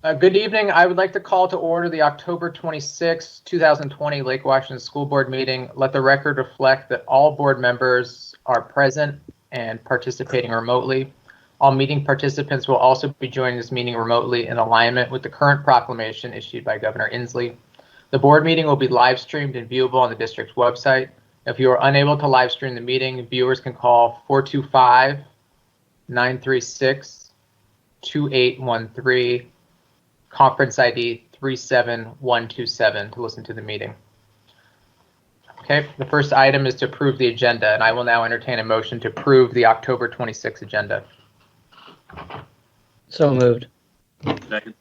Good evening. I would like to call to order the October 26, 2020 Lake Washington School Board meeting. Let the record reflect that all board members are present and participating remotely. All meeting participants will also be joining this meeting remotely in alignment with the current proclamation issued by Governor Inslee. The board meeting will be live streamed and viewable on the district's website. If you are unable to live stream the meeting, viewers can call 425-936-2813, conference ID 37127 to listen to the meeting. Okay, the first item is to approve the agenda, and I will now entertain a motion to approve the October 26th agenda. So moved. Second.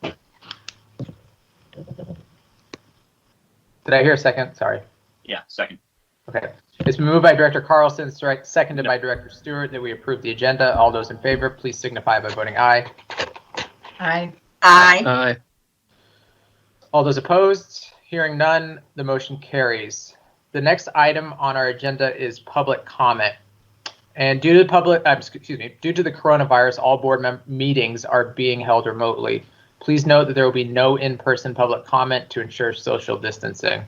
Did I hear a second? Sorry. Yeah, second. Okay. It's been moved by Director Carlson, seconded by Director Stewart that we approve the agenda. All those in favor, please signify by voting aye. Aye. Aye. Aye. All those opposed? Hearing none, the motion carries. The next item on our agenda is public comment. And due to the coronavirus, all board meetings are being held remotely. Please note that there will be no in-person public comment to ensure social distancing.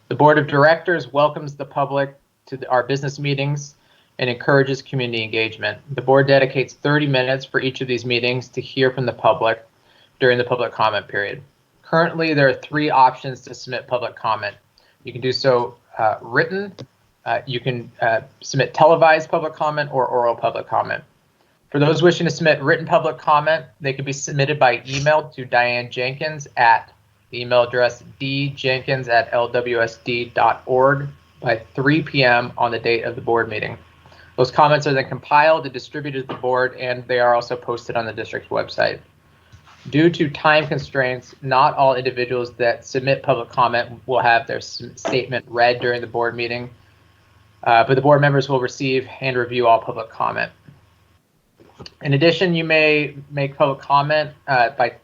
The Board of Directors welcomes the public to our business meetings and encourages community engagement. The board dedicates 30 minutes for each of these meetings to hear from the public during the public comment period. Currently, there are 3 options to submit public comment. You can do so written, you can submit televised public comment or oral public comment. For those wishing to submit written public comment, they can be submitted by email to Diane Jenkins at the email address djenkins@lwsd.org by 3 p.m. on the date of the board meeting. Those comments are then compiled and distributed to the board, and they are also posted on the district's website. Due to time constraints, not all individuals that submit public comment will have their statement read during the board meeting, but the board members will receive and review all public comment. In addition, you may make public comment by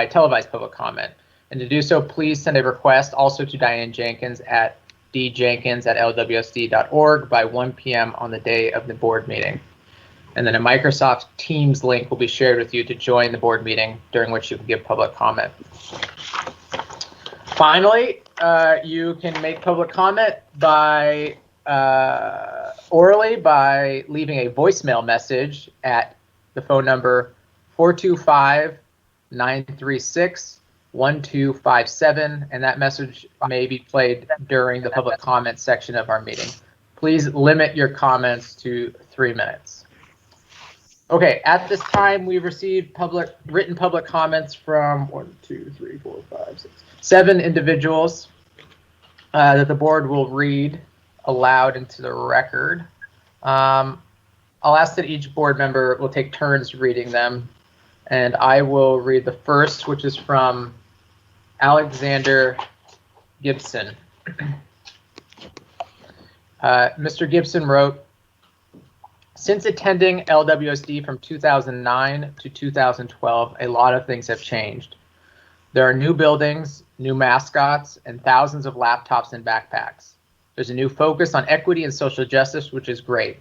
televised public comment. And to do so, please send a request also to Diane Jenkins at djenkins@lwsd.org by 1 p.m. on the day of the board meeting. And then a Microsoft Teams link will be shared with you to join the board meeting, during which you can give public comment. Finally, you can make public comment by orally by leaving a voicemail message at the phone number 425-936-1257, and that message may be played during the public comment section of our meeting. Please limit your comments to 3 minutes. Okay, at this time, we've received written public comments from 7 individuals that the board will read aloud into the record. I'll ask that each board member will take turns reading them, and I will read the first, which is from Alexander Gibson. Mr. Gibson wrote, "Since attending LWSD from 2009 to 2012, a lot of things have changed. There are new buildings, new mascots, and thousands of laptops and backpacks. There's a new focus on equity and social justice, which is great.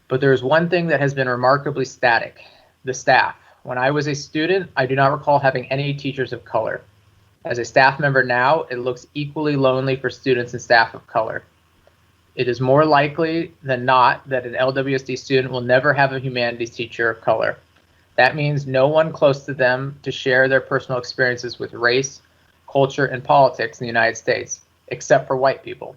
But there is one thing that has been remarkably static: the staff. When I was a student, I do not recall having any teachers of color. As a staff member now, it looks equally lonely for students and staff of color. It is more likely than not that an LWSD student will never have a humanities teacher of color. That means no one close to them to share their personal experiences with race, culture, and politics in the United States, except for white people.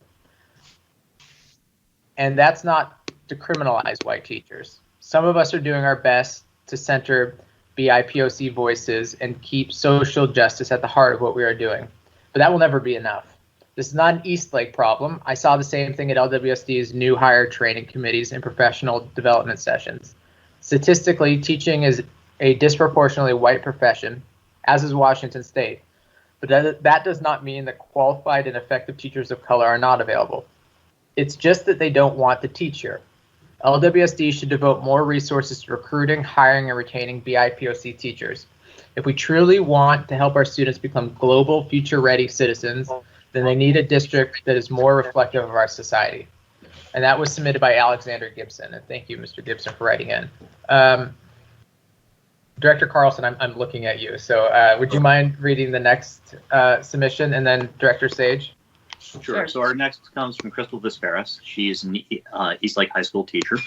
And that's not to criminalize white teachers. Some of us are doing our best to center BIPOC voices and keep social justice at the heart of what we are doing. But that will never be enough. This is not an Eastlake problem. I saw the same thing at LWSD's new hire training committees and professional development sessions. Statistically, teaching is a disproportionately white profession, as is Washington State. But that does not mean that qualified and effective teachers of color are not available. It's just that they don't want to teach here. LWSD should devote more resources to recruiting, hiring, and retaining BIPOC teachers. If we truly want to help our students become global, future-ready citizens, then they need a district that is more reflective of our society." And that was submitted by Alexander Gibson. And thank you, Mr. Gibson, for writing in. Director Carlson, I'm looking at you. So would you mind reading the next submission, and then Director Sage? Sure. So our next comes from Crystal Vesperas. She is an Eastlake High School teacher.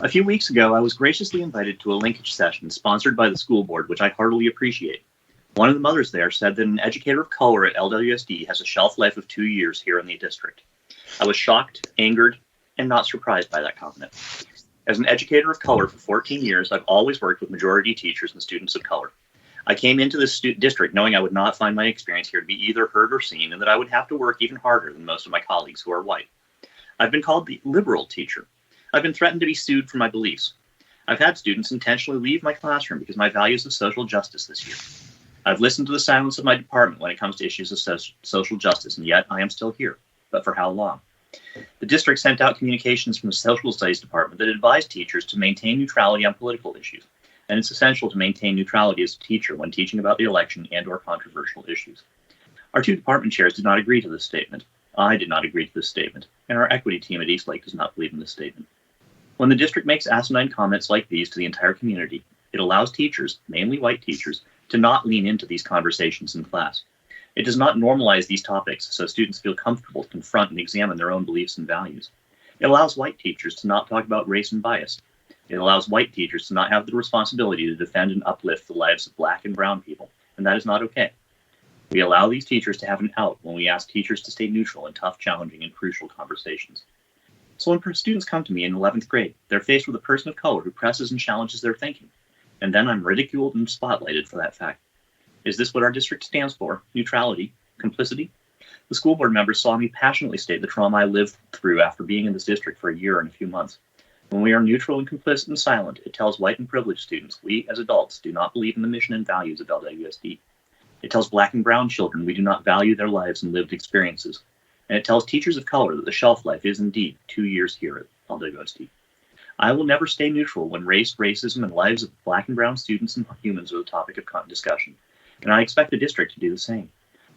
A few weeks ago, I was graciously invited to a linkage session sponsored by the school board, which I heartily appreciate. One of the mothers there said that an educator of color at LWSD has a shelf life of 2 years here in the district. I was shocked, angered, and not surprised by that comment. As an educator of color for 14 years, I've always worked with majority teachers and students of color. I came into this district knowing I would not find my experience here to be either heard or seen, and that I would have to work even harder than most of my colleagues who are white. I've been called the liberal teacher. I've been threatened to be sued for my beliefs. I've had students intentionally leave my classroom because of my values of social justice this year. I've listened to the silence of my department when it comes to issues of social justice, and yet I am still here. But for how long? The district sent out communications from the social studies department that advised teachers to maintain neutrality on political issues, and it's essential to maintain neutrality as a teacher when teaching about the election and/or controversial issues. Our two department chairs did not agree to this statement. I did not agree to this statement, and our equity team at Eastlake does not believe in this statement. When the district makes asinine comments like these to the entire community, it allows teachers, mainly white teachers, to not lean into these conversations in class. It does not normalize these topics so students feel comfortable to confront and examine their own beliefs and values. It allows white teachers to not talk about race and bias. It allows white teachers to not have the responsibility to defend and uplift the lives of Black and brown people, and that is not okay. We allow these teachers to have an out when we ask teachers to stay neutral in tough, challenging, and crucial conversations. So when students come to me in 11th grade, they're faced with a person of color who presses and challenges their thinking, and then I'm ridiculed and spotlighted for that fact. Is this what our district stands for? Neutrality? Complicity? The school board members saw me passionately state the trauma I lived through after being in this district for a year and a few months. When we are neutral and complicit and silent, it tells white and privileged students we, as adults, do not believe in the mission and values of LWSD. It tells Black and brown children we do not value their lives and lived experiences. And it tells teachers of color that the shelf life is indeed 2 years here at LWSD. I will never stay neutral when race, racism, and lives of Black and brown students and humans are the topic of discussion. And I expect the district to do the same.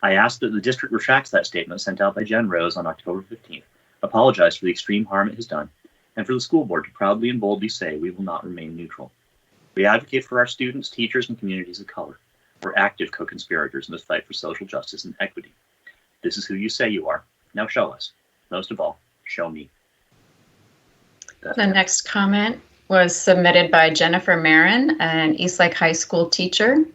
I ask that the district retracts that statement sent out by Jen Rose on October 15th, apologize for the extreme harm it has done, and for the school board to proudly and boldly say we will not remain neutral. We advocate for our students, teachers, and communities of color. We're active co-conspirators in this fight for social justice and equity. This is who you say you are. Now show us. Most of all, show me. The next comment was submitted by Jennifer Marin, an Eastlake High School teacher.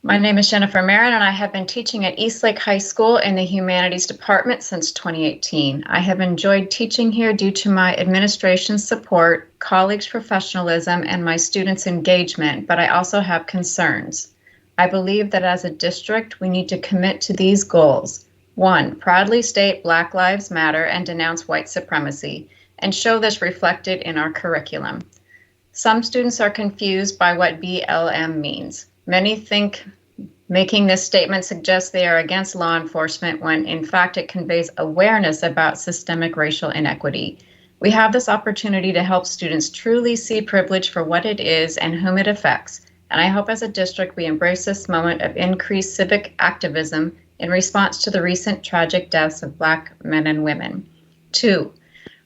My name is Jennifer Marin, and I have been teaching at Eastlake High School in the Humanities Department since 2018. I have enjoyed teaching here due to my administration's support, colleagues' professionalism, and my students' engagement, but I also have concerns. I believe that as a district, we need to commit to these goals. 1, proudly state Black Lives Matter and denounce white supremacy, and show this reflected in our curriculum. Some students are confused by what BLM means. Many think making this statement suggests they are against law enforcement when in fact it conveys awareness about systemic racial inequity. We have this opportunity to help students truly see privilege for what it is and whom it affects, and I hope as a district we embrace this moment of increased civic activism in response to the recent tragic deaths of Black men and women. 2,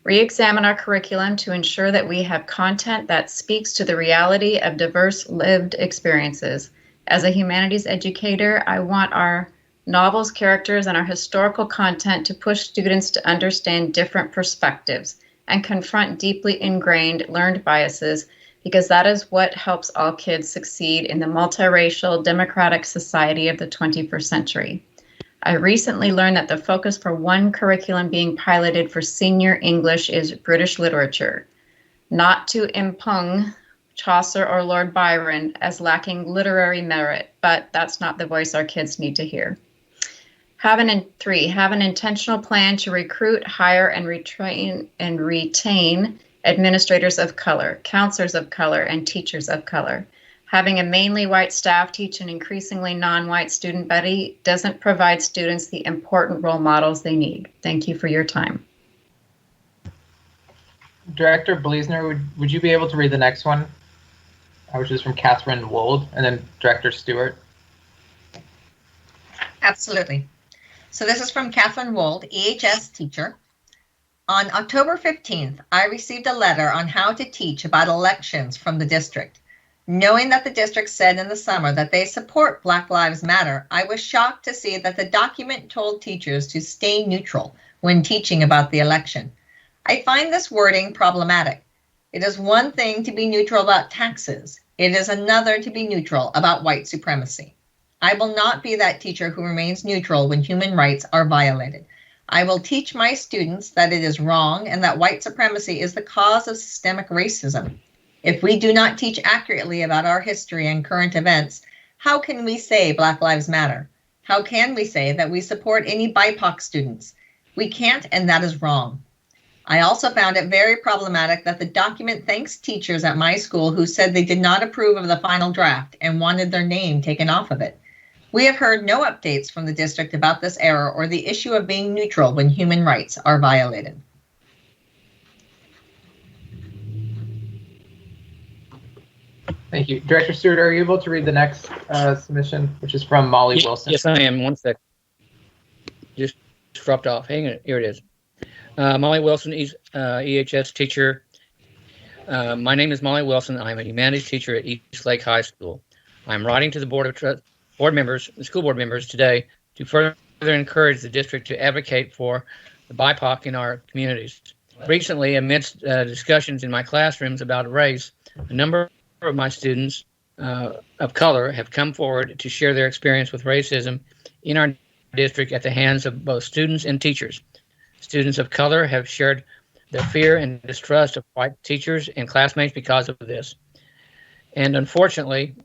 re-examine our curriculum to ensure that we have content that speaks to the reality of diverse lived experiences. As a humanities educator, I want our novels, characters, and our historical content to push students to understand different perspectives and confront deeply ingrained learned biases, because that is what helps all kids succeed in the multiracial, democratic society of the 21st century. I recently learned that the focus for one curriculum being piloted for senior English is British literature, not to impugn Chaucer or Lord Byron as lacking literary merit, but that's not the voice our kids need to hear. 3, have an intentional plan to recruit, hire, and retain administrators of color, counselors of color, and teachers of color. Having a mainly white staff teach an increasingly non-white student body doesn't provide students the important role models they need. Thank you for your time. Director Bleasner, would you be able to read the next one? Which is from Catherine Wold, and then Director Stewart. Absolutely. So this is from Catherine Wold, EHS teacher. On October 15th, I received a letter on how to teach about elections from the district. Knowing that the district said in the summer that they support Black Lives Matter, I was shocked to see that the document told teachers to stay neutral when teaching about the election. I find this wording problematic. It is one thing to be neutral about taxes. It is another to be neutral about white supremacy. I will not be that teacher who remains neutral when human rights are violated. I will teach my students that it is wrong and that white supremacy is the cause of systemic racism. If we do not teach accurately about our history and current events, how can we say Black Lives Matter? How can we say that we support any BIPOC students? We can't, and that is wrong. I also found it very problematic that the document thanks teachers at my school who said they did not approve of the final draft and wanted their name taken off of it. We have heard no updates from the district about this error or the issue of being neutral when human rights are violated. Thank you. Director Stewart, are you able to read the next submission, which is from Molly Wilson? Yes, I am. One sec. Just dropped off. Hang on. Here it is. Molly Wilson, EHS teacher. My name is Molly Wilson. I'm a humanities teacher at East Lake High School. I'm writing to the the school board members today to further encourage the district to advocate for the BIPOC in our communities. Recently, amidst discussions in my classrooms about race, a number of my students of color have come forward to share their experience with racism in our district at the hands of both students and teachers. Students of color have shared their fear and distrust of white teachers and classmates because of this. And unfortunately,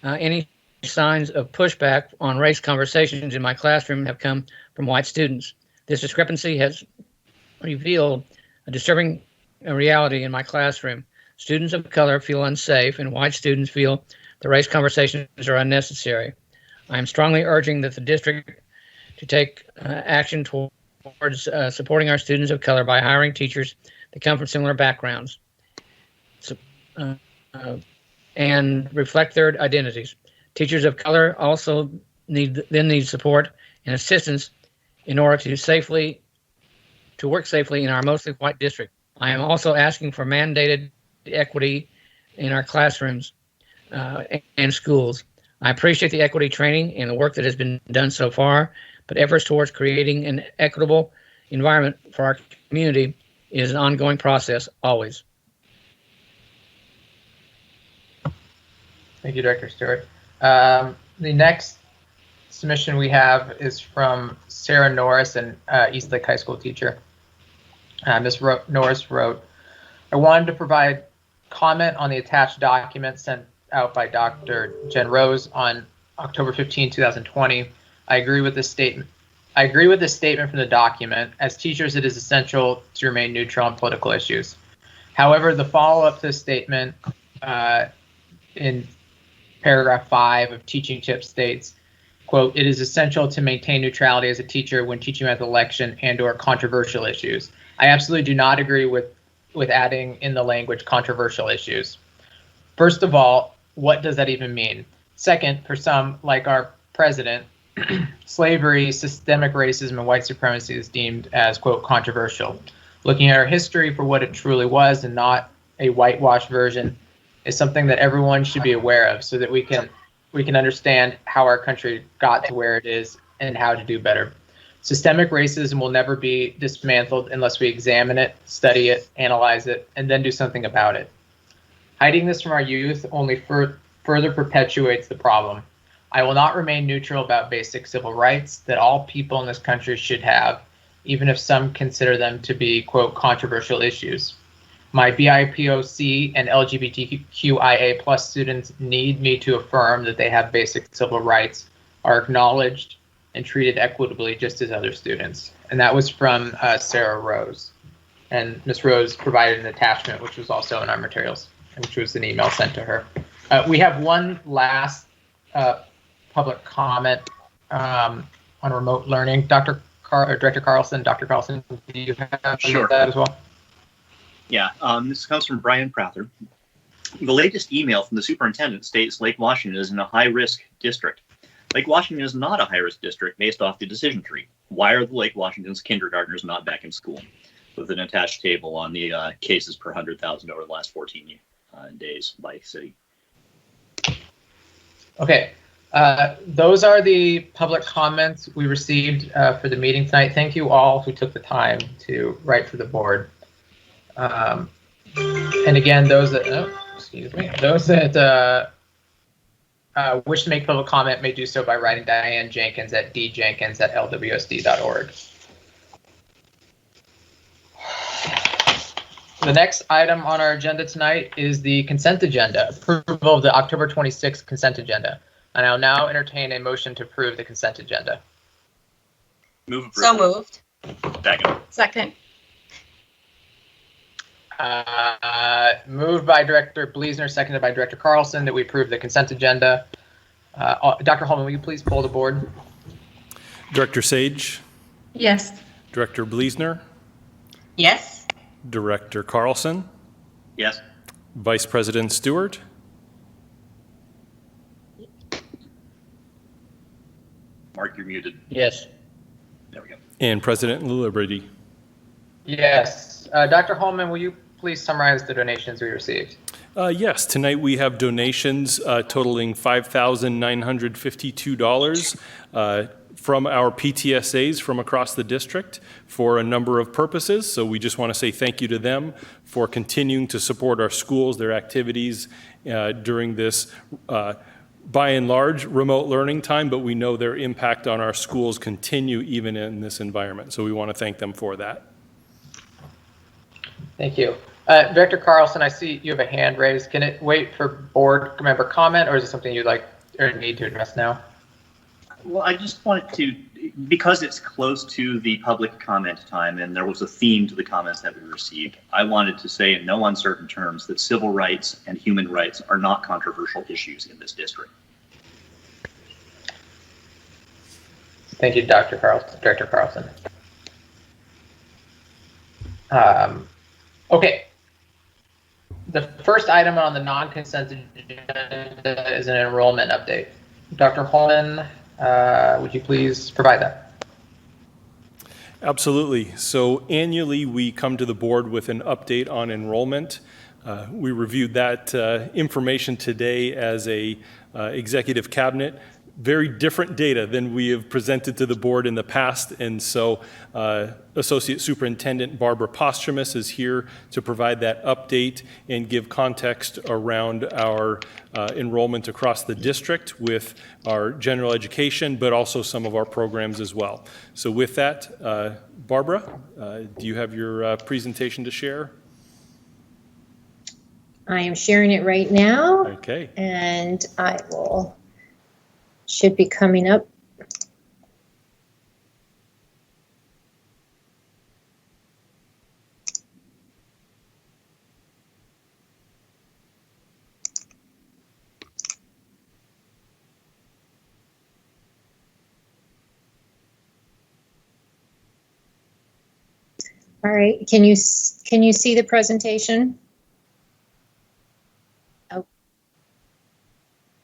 any signs of pushback on race conversations in my classroom have come from white students. This discrepancy has revealed a disturbing reality in my classroom. Students of color feel unsafe, and white students feel the race conversations are unnecessary. I am strongly urging that the district to take action towards supporting our students of color by hiring teachers that come from similar backgrounds and reflect their identities. Teachers of color also need support and assistance in order to work safely in our mostly white district. I am also asking for mandated equity in our classrooms and schools. I appreciate the equity training and the work that has been done so far, but efforts towards creating an equitable environment for our community is an ongoing process, always. Thank you, Director Stewart. The next submission we have is from Sarah Norris, an East Lake High School teacher. Ms. Norris wrote, I wanted to provide comment on the attached document sent out by Dr. Jen Rose on October 15, 2020. I agree with this statement. From the document. As teachers, it is essential to remain neutral on political issues. However, the follow-up to the statement in paragraph 5 of teaching tips states, quote, it is essential to maintain neutrality as a teacher when teaching about the election and or controversial issues. I absolutely do not agree with adding in the language controversial issues. First of all, what does that even mean? Second, for some, like our president, slavery, systemic racism, and white supremacy is deemed as, quote, controversial. Looking at our history for what it truly was and not a whitewashed version is something that everyone should be aware of so that we can understand how our country got to where it is and how to do better. Systemic racism will never be dismantled unless we examine it, study it, analyze it, and then do something about it. Hiding this from our youth only further perpetuates the problem. I will not remain neutral about basic civil rights that all people in this country should have, even if some consider them to be, quote, controversial issues. My BIPOC and LGBTQIA plus students need me to affirm that they have basic civil rights, are acknowledged, and treated equitably just as other students. And that was from Sarah Rose. And Ms. Rose provided an attachment, which was also in our materials, which was an email sent to her. We have one last public comment on remote learning. Director Carlson, Dr. Carlson, do you have Sure. that as well? Yeah, this comes from Brian Prather. The latest email from the superintendent states Lake Washington is in a high-risk district. Lake Washington is not a high-risk district based off the decision tree. Why are the Lake Washington's kindergartners not back in school? With an attached table on the cases per 100,000 over the last 14 days by city. Okay, those are the public comments we received for the meeting tonight. Thank you all who took the time to write for the board. And again, those that, those that wish to make public comment may do so by writing Diane Jenkins at djenkins@lwsd.org. The next item on our agenda tonight is the consent agenda, approval of the October 26th consent agenda. And I'll now entertain a motion to approve the consent agenda. Move So approval. moved. Second. Second. Moved by Director Bleasner, seconded by Director Carlson, that we approve the consent agenda. Dr. Holman, will you please poll the board? Director Sage, Yes. Director Bleasner, Yes. Director Carlson, Yes. Vice President Stewart, Mark, you're muted. Yes. There we go. and President Liberty. Yes. Dr. Holman, will you please summarize the donations we received? Yes, tonight we have donations totaling $5,952 from our PTSAs from across the district for a number of purposes. So we just want to say thank you to them for continuing to support our schools, their activities during this, by and large, remote learning time, but we know their impact on our schools continue even in this environment. So we want to thank them for that. Thank you. Director Carlson, I see you have a hand raised. Can it wait for board member comment, or is it something you'd like or need to address now? Well, I just wanted to, because it's close to the public comment time and there was a theme to the comments that we received, I wanted to say in no uncertain terms that civil rights and human rights are not controversial issues in this district. Thank you, Dr. Carlson, Director Carlson. Okay. The first item on the non-consent agenda is an enrollment update. Dr. Holman, would you please provide that? Absolutely. So annually, we come to the board with an update on enrollment. We reviewed that information today as a executive cabinet. Very different data than we have presented to the board in the past. And so Associate Superintendent Barbara Posthumus is here to provide that update and give context around our enrollment across the district with our general education, but also some of our programs as well. So with that, Barbara, do you have your presentation to share? I am sharing it right now, Okay. and I should be coming up. All right, can you see the presentation?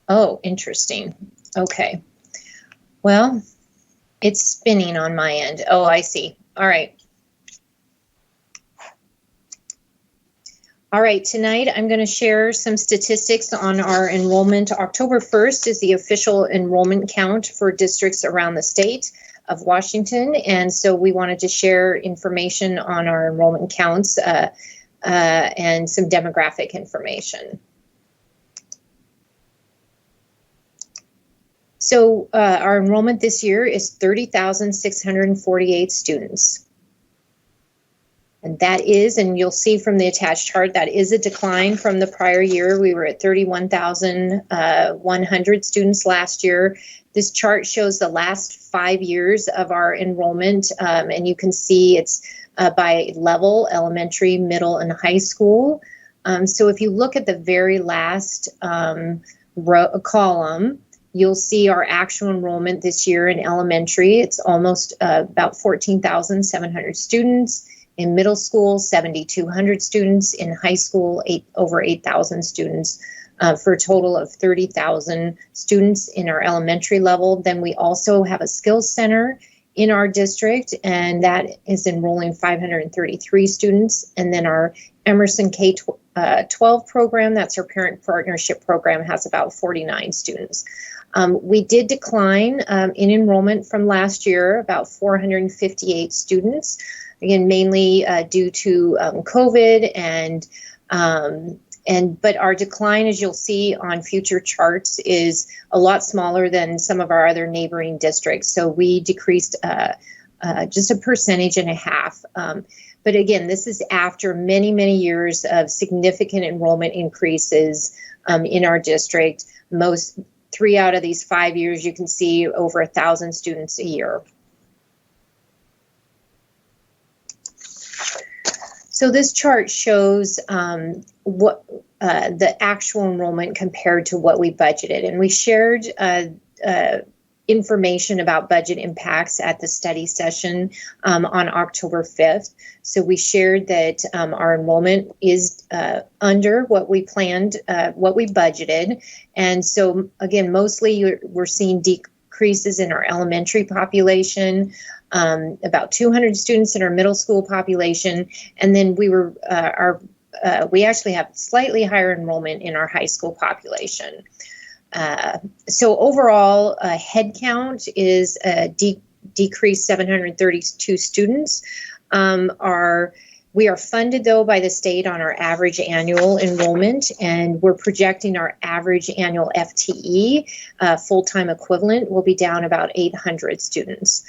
Oh, interesting. Okay. Well, it's spinning on my end. Oh, I see. All right. All right, tonight I'm going to share some statistics on our enrollment. October 1st is the official enrollment count for districts around the state of Washington. And so we wanted to share information on our enrollment counts and some demographic information. So our enrollment this year is 30,648 students. And that is, and you'll see from the attached chart, that is a decline from the prior year. We were at 31,100 students last year. This chart shows the last 5 years of our enrollment, and you can see it's by level, elementary, middle, and high school. So if you look at the very last column, you'll see our actual enrollment this year in elementary. It's almost about 14,700 students. In middle school, 7,200 students. In high school, over 8,000 students, for a total of 30,000 students in our elementary level. Then we also have a skills center in our district, and that is enrolling 533 students. And then our Emerson K-12 program, that's our parent partnership program, has about 49 students. We did decline in enrollment from last year, about 458 students, again, mainly due to COVID but our decline, as you'll see on future charts, is a lot smaller than some of our other neighboring districts. So we decreased just 1.5%. But again, this is after many, many years of significant enrollment increases in our district. 3 out of these 5 years, you can see over 1,000 students a year. So this chart shows what the actual enrollment compared to what we budgeted. And we shared information about budget impacts at the study session on October 5th. So we shared that our enrollment is under what we planned, what we budgeted. And so again, mostly we're seeing decreases in our elementary population, about 200 students in our middle school population. And then we actually have slightly higher enrollment in our high school population. So overall, head count is decreased 732 students. We are funded, though, by the state on our average annual enrollment, and we're projecting our average annual FTE, full-time equivalent, will be down about 800 students.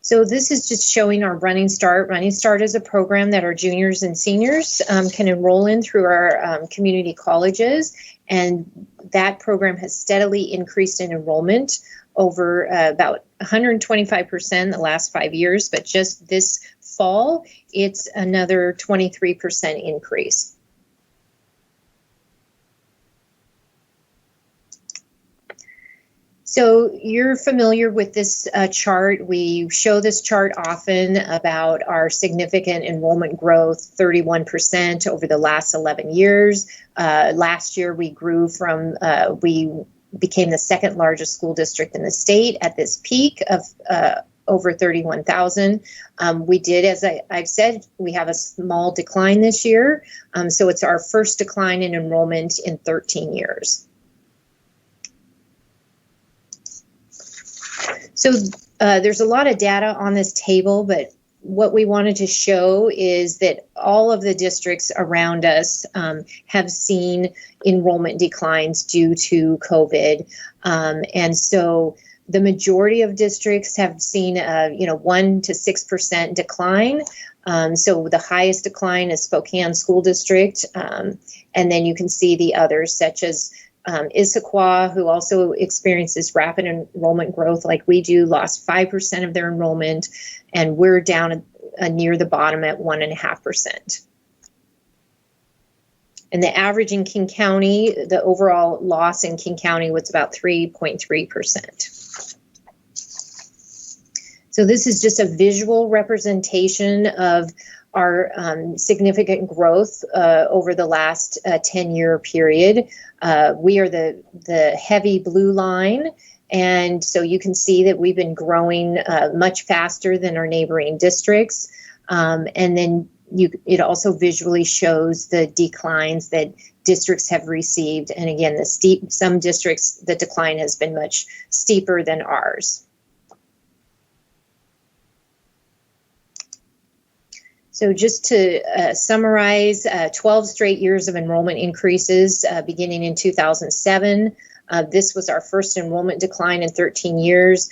So this is just showing our Running Start. Running Start is a program that our juniors and seniors can enroll in through our community colleges, and that program has steadily increased in enrollment over about 125% the last 5 years, but just this fall, it's another 23% increase. So you're familiar with this chart. We show this chart often about our significant enrollment growth, 31% over the last 11 years. Last year, we grew from, we became the second largest school district in the state at this peak of over 31,000. We did, as I've said, we have a small decline this year. So it's our first decline in enrollment in 13 years. So there's a lot of data on this table, but what we wanted to show is that all of the districts around us have seen enrollment declines due to COVID. And so the majority of districts have seen a 1 to 6% decline. So the highest decline is Spokane School District. And then you can see the others, such as Issaquah, who also experiences rapid enrollment growth like we do, lost 5% of their enrollment, and we're down near the bottom at 1.5%. And the average in King County, the overall loss in King County was about 3.3%. So this is just a visual representation of our significant growth over the last 10-year period. We are the heavy blue line, and so you can see that we've been growing much faster than our neighboring districts. And then it also visually shows the declines that districts have received. And again, some districts, the decline has been much steeper than ours. So just to summarize, 12 straight years of enrollment increases beginning in 2007. This was our first enrollment decline in 13 years.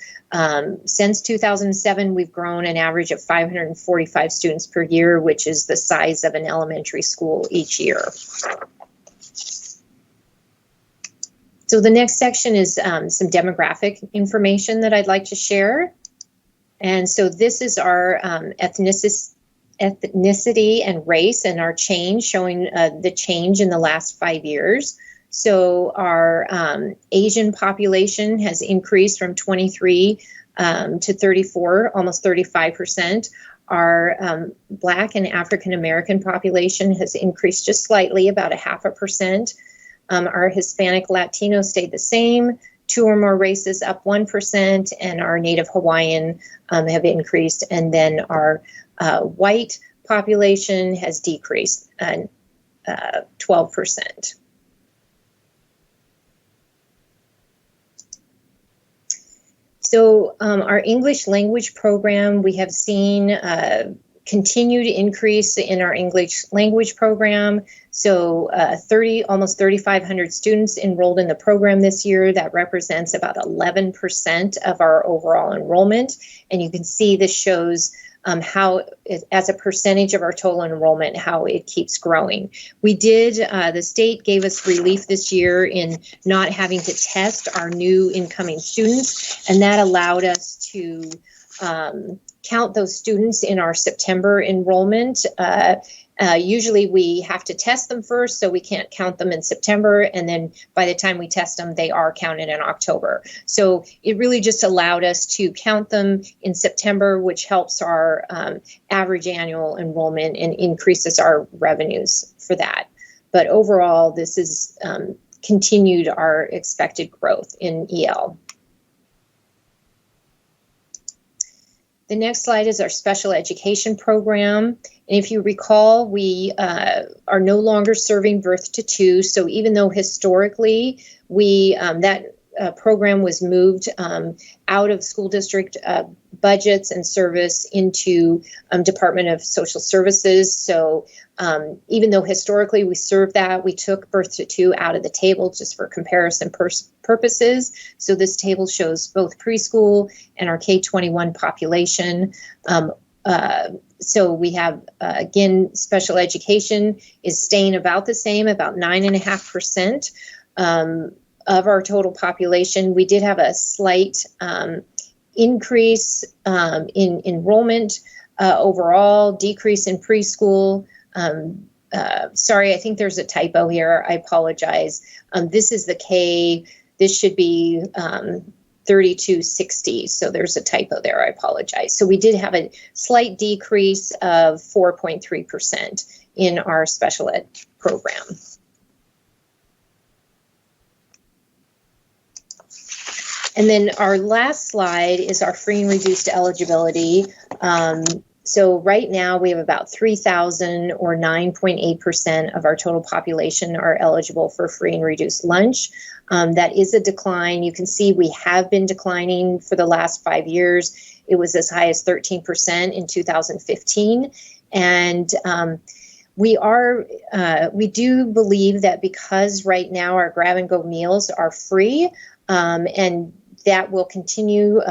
Since 2007, we've grown an average of 545 students per year, which is the size of an elementary school each year. So the next section is some demographic information that I'd like to share. And so this is our ethnicity and race and our change, showing the change in the last 5 years. So our Asian population has increased from 23 to 34, almost 35%. Our Black and African American population has increased just slightly, about 0.5%. Our Hispanic Latino stayed the same, two or more races up 1%, and our Native Hawaiian have increased, and then our white population has decreased 12%. So our English language program, we have seen continued increase in our English language program. So almost 3,500 students enrolled in the program this year. That represents about 11% of our overall enrollment. And you can see this shows how, as a percentage of our total enrollment, how it keeps growing. We did, the state gave us relief this year in not having to test our new incoming students, and that allowed us to count those students in our September enrollment. Usually we have to test them first, so we can't count them in September, and then by the time we test them, they are counted in October. So it really just allowed us to count them in September, which helps our average annual enrollment and increases our revenues for that. But overall, this is continued our expected growth in EL. The next slide is our special education program. And if you recall, we are no longer serving birth to two. So even though historically that program was moved out of school district budgets and service into Department of Social Services. So even though historically we served that, we took birth to two out of the table just for comparison purposes. So this table shows both preschool and our K-21 population. So we have, again, special education is staying about the same, about 9.5% of our total population. We did have a slight increase in enrollment overall, decrease in preschool. Sorry, I think there's a typo here. I apologize. This is the K. This should be 3260. So there's a typo there. I apologize. So we did have a slight decrease of 4.3% in our special ed program. And then our last slide is our free and reduced eligibility. So right now we have about 3,000 or 9.8% of our total population are eligible for free and reduced lunch. That is a decline. You can see we have been declining for the last 5 years. It was as high as 13% in 2015. And we do believe that because right now our grab and go meals are free, and that will continue,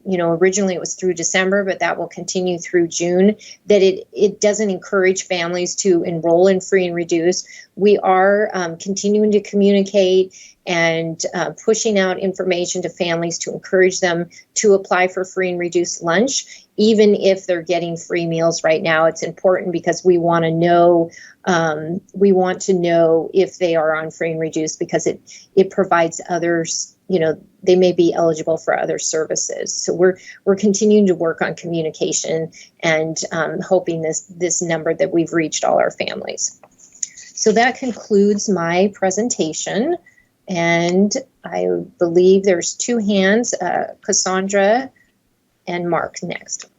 originally it was through December, but that will continue through June, that it doesn't encourage families to enroll in free and reduced. We are continuing to communicate and pushing out information to families to encourage them to apply for free and reduced lunch, even if they're getting free meals right now. It's important because we want to know if they are on free and reduced, because it provides others, they may be eligible for other services. So we're continuing to work on communication and hoping this number that we've reached all our families. So that concludes my presentation. And I believe there's two hands, Cassandra and Mark next.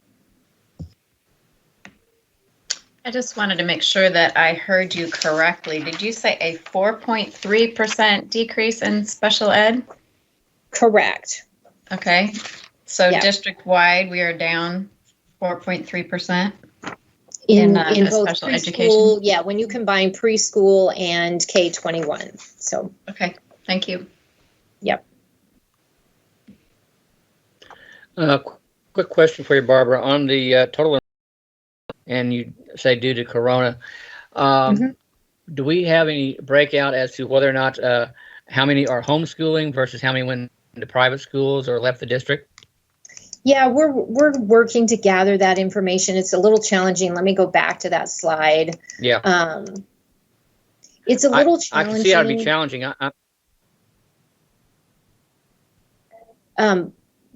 I just wanted to make sure that I heard you correctly. Did you say a 4.3% decrease in special ed? Correct. Okay. So Yeah. District-wide, we are down 4.3%? In both both special preschool, education? yeah, when you combine preschool and K-21. So, Okay, thank you. yep. Quick question for you, Barbara. On the total, and you say due to Corona, do we have any breakout as to whether or not how many are homeschooling versus how many went into private schools or left the district? Yeah, we're working to gather that information. It's a little challenging. Let me go back to that slide. Yeah. It's a little I challenging. can see how it'd be challenging.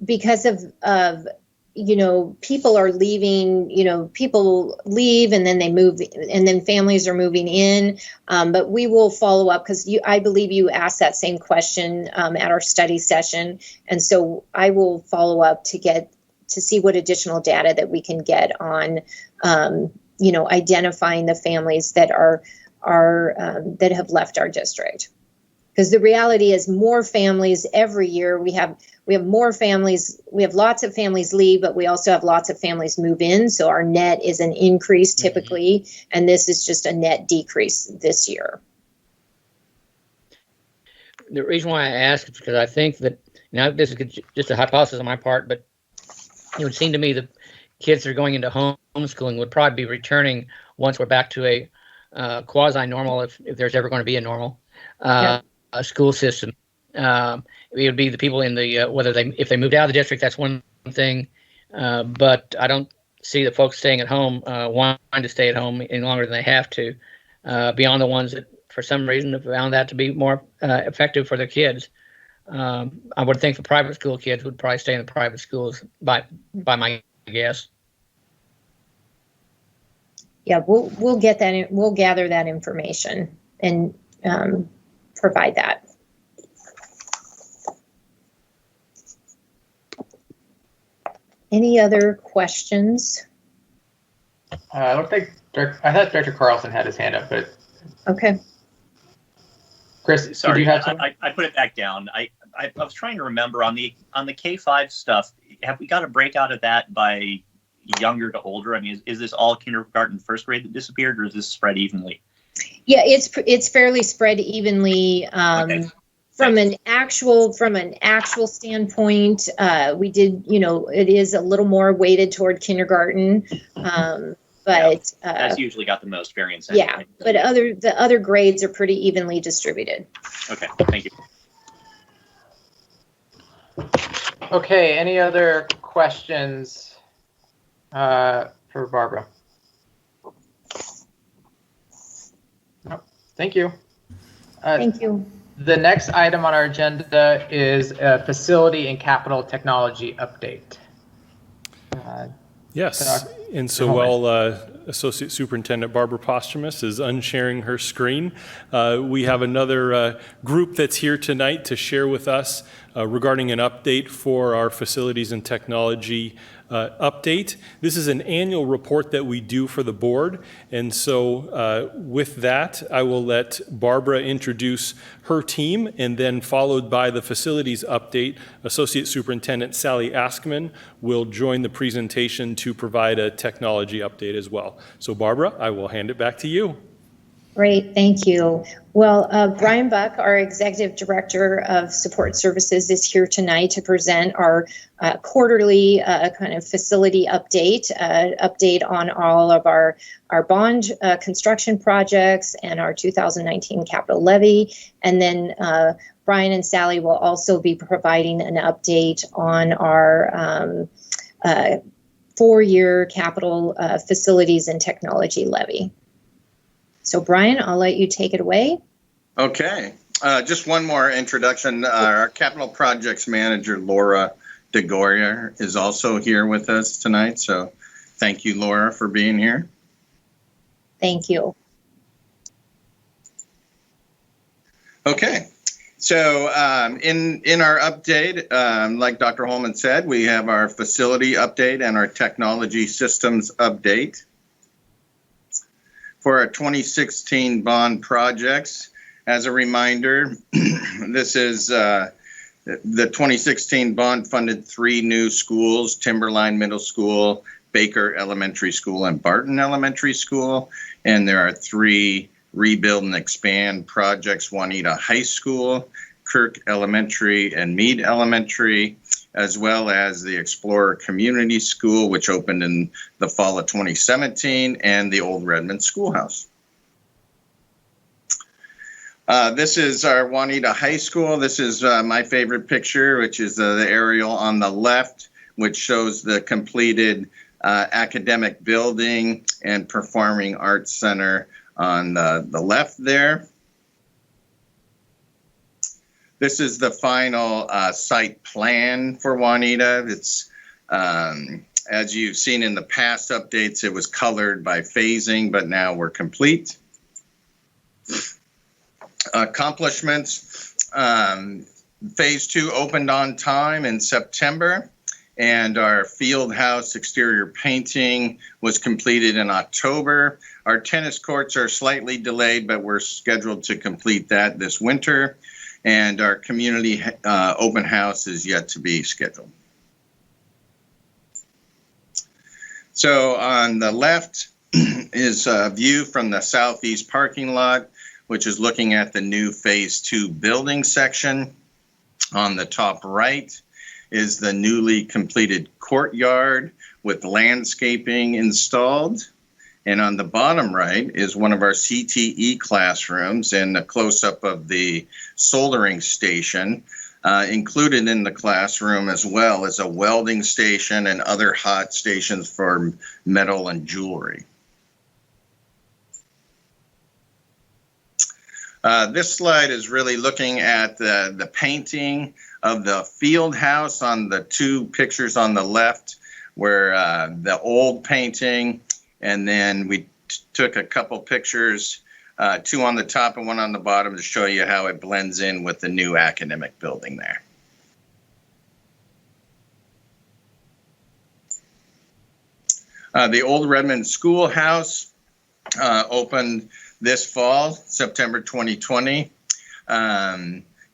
Because of people are leaving, people leave and then they move and then families are moving in. But we will follow up because I believe you asked that same question at our study session. And so I will follow up to see what additional data that we can get on, identifying the families that that have left our district. Because the reality is more families every year. We have more families. We have lots of families leave, but we also have lots of families move in. So our net is an increase typically, and this is just a net decrease this year. The reason why I ask is because I think that, this is just a hypothesis on my part, but it would seem to me that kids that are going into homeschooling would probably be returning once we're back to a quasi-normal, if there's ever going to be a normal. A school system. It would be the people in the if they moved out of the district, that's one thing. But I don't see the folks staying at home wanting to stay at home any longer than they have to. Beyond the ones that, for some reason, have found that to be more effective for their kids. I would think the private school kids would probably stay in the private schools by my guess. Yeah, we'll get that. We'll gather that information and provide that. Any other questions? I don't think I thought Director Carlson had his hand up, but okay. Chris, sorry, did you have something? I put it back down. I was trying to remember on the K-5 stuff. Have we got a breakout of that by younger to older? I mean, is this all kindergarten, first grade that disappeared, or is this spread evenly? Yeah, it's fairly spread evenly. Okay. From an actual standpoint, we did, it is a little more weighted toward kindergarten, but that's usually got the most variance. Yeah, but the other grades are pretty evenly distributed. Okay, thank you. Okay, any other questions for Barbara? No, thank you. Thank you. The next item on our agenda is a facility and capital technology update. Yes, and so while Associate Superintendent Barbara Posthumus is unsharing her screen, we have another group that's here tonight to share with us regarding an update for our facilities and technology update. This is an annual report that we do for the board, and so with that, I will let Barbara introduce her team, and then followed by the facilities update, Associate Superintendent Sally Askman will join the presentation to provide a technology update as well. So Barbara, I will hand it back to you. Great, thank you. Well, Brian Buck, our Executive Director of Support Services, is here tonight to present our quarterly kind of facility update on all of our bond construction projects and our 2019 capital levy. And then Brian and Sally will also be providing an update on our 4-year capital facilities and technology levy. So Brian, I'll let you take it away. Okay, just one more introduction. Our capital projects manager, Laura DeGoria, is also here with us tonight. So thank you, Laura, for being here. Thank you. Okay, so in our update, like Dr. Holman said, we have our facility update and our technology systems update. For our 2016 bond projects, as a reminder, this is the 2016 bond funded 3 new schools, Timberline Middle School, Baker Elementary School, and Barton Elementary School. And there are 3 rebuild and expand projects, Juanita High School, Kirk Elementary, and Meade Elementary, as well as the Explorer Community School, which opened in the fall of 2017, and the Old Redmond Schoolhouse. This is our Juanita High School. This is my favorite picture, which is the aerial on the left, which shows the completed academic building and performing arts center on the left there. This is the final site plan for Juanita. It's As you've seen in the past updates, it was colored by phasing, but now we're complete. Accomplishments. Phase 2 opened on time in September, and our field house exterior painting was completed in October. Our tennis courts are slightly delayed, but we're scheduled to complete that this winter. And our community open house is yet to be scheduled. So on the left is a view from the southeast parking lot, which is looking at the new Phase 2 building section. On the top right is the newly completed courtyard with landscaping installed. And on the bottom right is one of our CTE classrooms and a close-up of the soldering station. Included in the classroom as well as a welding station and other hot stations for metal and jewelry. This slide is really looking at the painting of the field house on the two pictures on the left, where the old painting, and then we took a couple pictures, two on the top and one on the bottom, to show you how it blends in with the new academic building there. The old Redmond Schoolhouse opened this fall, September 2020.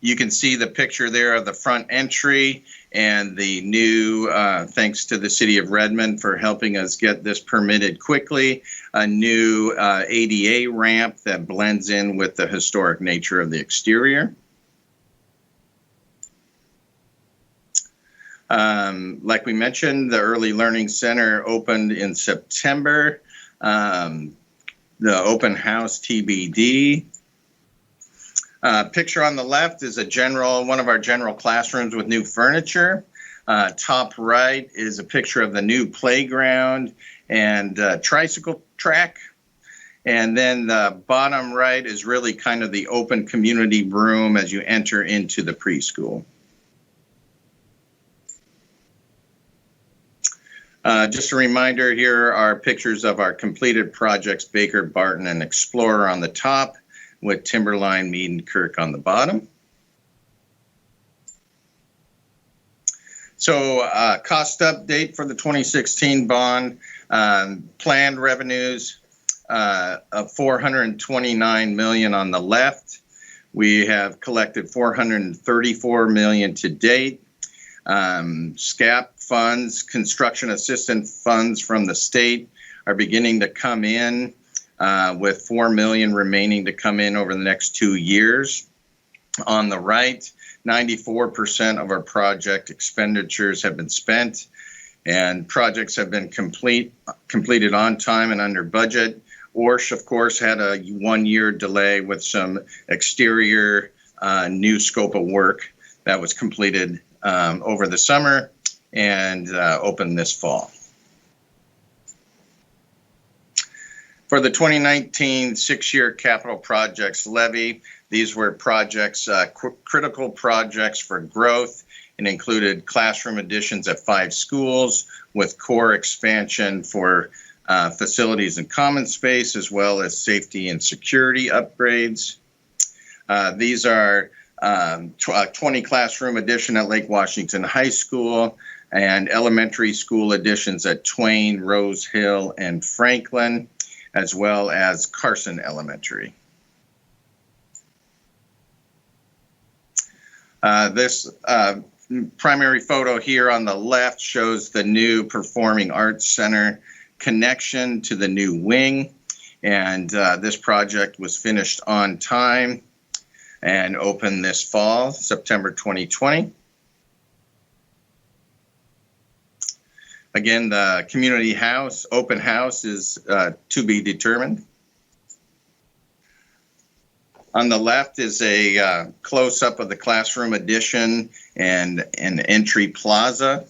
You can see the picture there of the front entry and the new, thanks to the city of Redmond for helping us get this permitted quickly, a new ADA ramp that blends in with the historic nature of the exterior. Like we mentioned, the Early Learning Center opened in September. The open house TBD. Picture on the left is one of our general classrooms with new furniture. Top right is a picture of the new playground and tricycle track. And then the bottom right is really kind of the open community room as you enter into the preschool. Just a reminder, here are pictures of our completed projects, Baker, Barton, and Explorer on the top, with Timberline, Mead, and Kirk on the bottom. So cost update for the 2016 bond, planned revenues of $429 million on the left. We have collected $434 million to date. SCAP funds, construction assistance funds from the state, are beginning to come in, with $4 million remaining to come in over the next 2 years. On the right, 94% of our project expenditures have been spent, and projects have been completed on time and under budget. ORSH, of course, had a 1-year delay with some exterior new scope of work that was completed over the summer and opened this fall. For the 2019 6-year capital projects levy, these were projects, critical projects for growth, and included classroom additions at 5 schools with core expansion for facilities and common space, as well as safety and security upgrades. These are 20 classroom addition at Lake Washington High School and elementary school additions at Twain, Rose Hill, and Franklin, as well as Carson Elementary. This primary photo here on the left shows the new Performing Arts Center connection to the new wing. And this project was finished on time and opened this fall, September 2020. Again, the community house, open house, is to be determined. On the left is a close-up of the classroom addition and an entry plaza.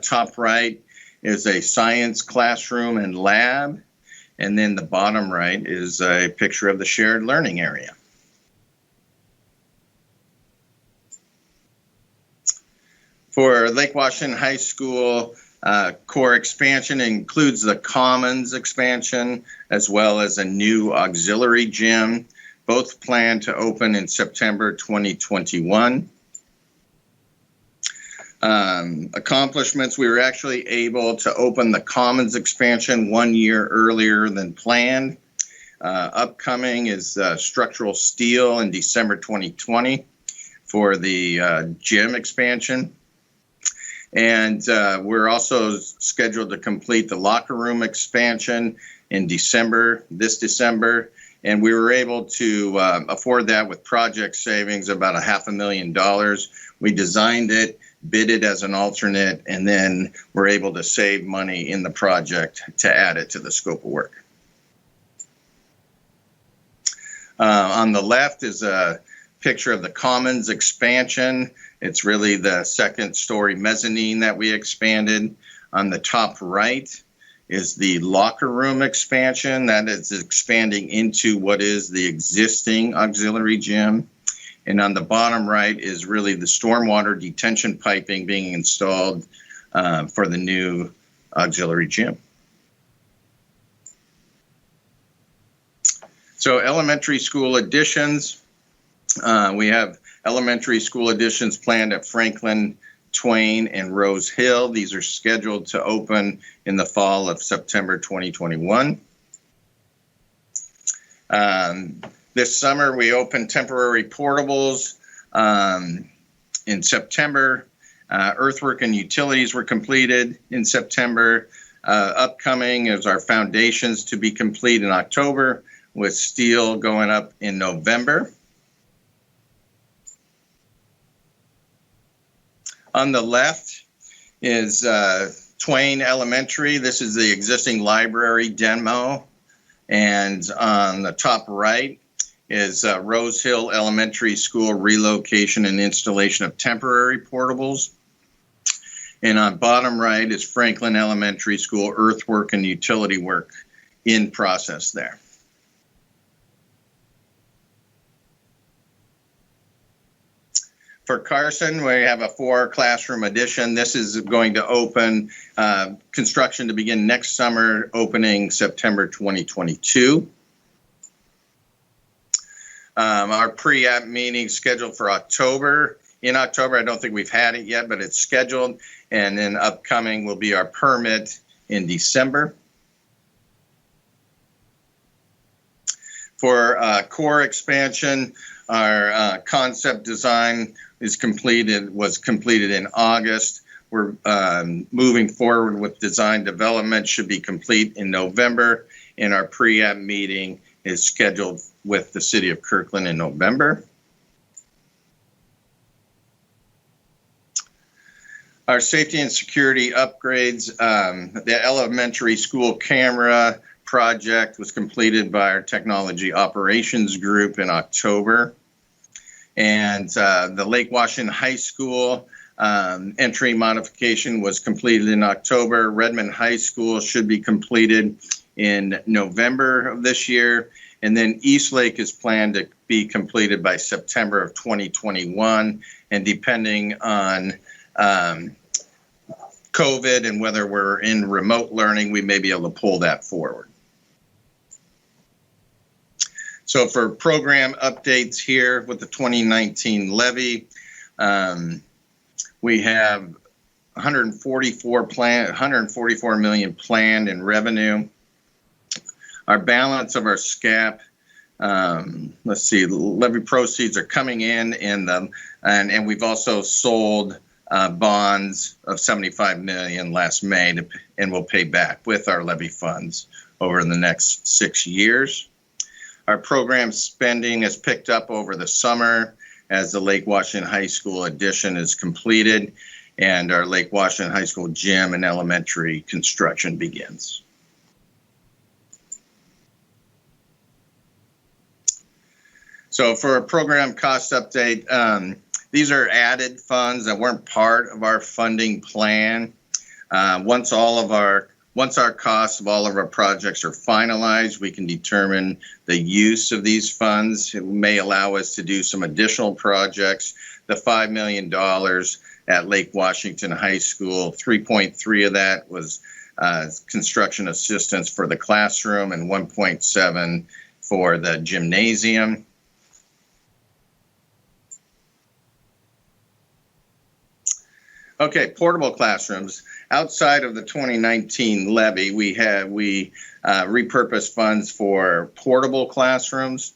Top right is a science classroom and lab. And then the bottom right is a picture of the shared learning area. For Lake Washington High School, core expansion includes the Commons expansion as well as a new auxiliary gym, both planned to open in September 2021. Accomplishments, we were actually able to open the Commons expansion 1 year earlier than planned. Upcoming is structural steel in December 2020 for the gym expansion. And we're also scheduled to complete the locker room expansion in this December. And we were able to afford that with project savings, about $500,000. We designed it, bid it as an alternate, and then we're able to save money in the project to add it to the scope of work. On the left is a picture of the Commons expansion. It's really the second story mezzanine that we expanded. On the top right is the locker room expansion that is expanding into what is the existing auxiliary gym. And on the bottom right is really the stormwater detention piping being installed for the new auxiliary gym. So elementary school additions, we have elementary school additions planned at Franklin, Twain, and Rose Hill. These are scheduled to open in the fall of September 2021. This summer, we opened temporary portables in September. Earthwork and utilities were completed in September. Upcoming is our foundations to be complete in October, with steel going up in November. On the left is Twain Elementary. This is the existing library demo. And on the top right is Rose Hill Elementary School relocation and installation of temporary portables. And on bottom right is Franklin Elementary School earthwork and utility work in process there. For Carson, we have a 4-classroom addition. This is going to open, construction to begin next summer, opening September 2022. Our pre-app meeting scheduled for October. In October, I don't think we've had it yet, but it's scheduled. And then upcoming will be our permit in December. For core expansion, our concept design was completed in August. We're moving forward with design development, should be complete in November, and our pre-app meeting is scheduled with the City of Kirkland in November. Our safety and security upgrades, the elementary school camera project was completed by our technology operations group in October. And the Lake Washington High School entry modification was completed in October. Redmond High School should be completed in November of this year. And then Eastlake is planned to be completed by September of 2021. And depending on COVID and whether we're in remote learning, we may be able to pull that forward. So for program updates here with the 2019 levy, we have 144 million planned in revenue. Our balance of our SCAP, let's see, levy proceeds are coming in, and we've also sold bonds of 75 million last May, and we'll pay back with our levy funds over the next 6 years. Our program spending has picked up over the summer as the Lake Washington High School addition is completed and our Lake Washington High School gym and elementary construction begins. So for a program cost update, these are added funds that weren't part of our funding plan. Once our costs of all of our projects are finalized, we can determine the use of these funds. It may allow us to do some additional projects. The $5 million at Lake Washington High School. 3.3 of that was construction assistance for the classroom and 1.7 for the gymnasium. Okay, portable classrooms. Outside of the 2019 levy, we repurposed funds for portable classrooms.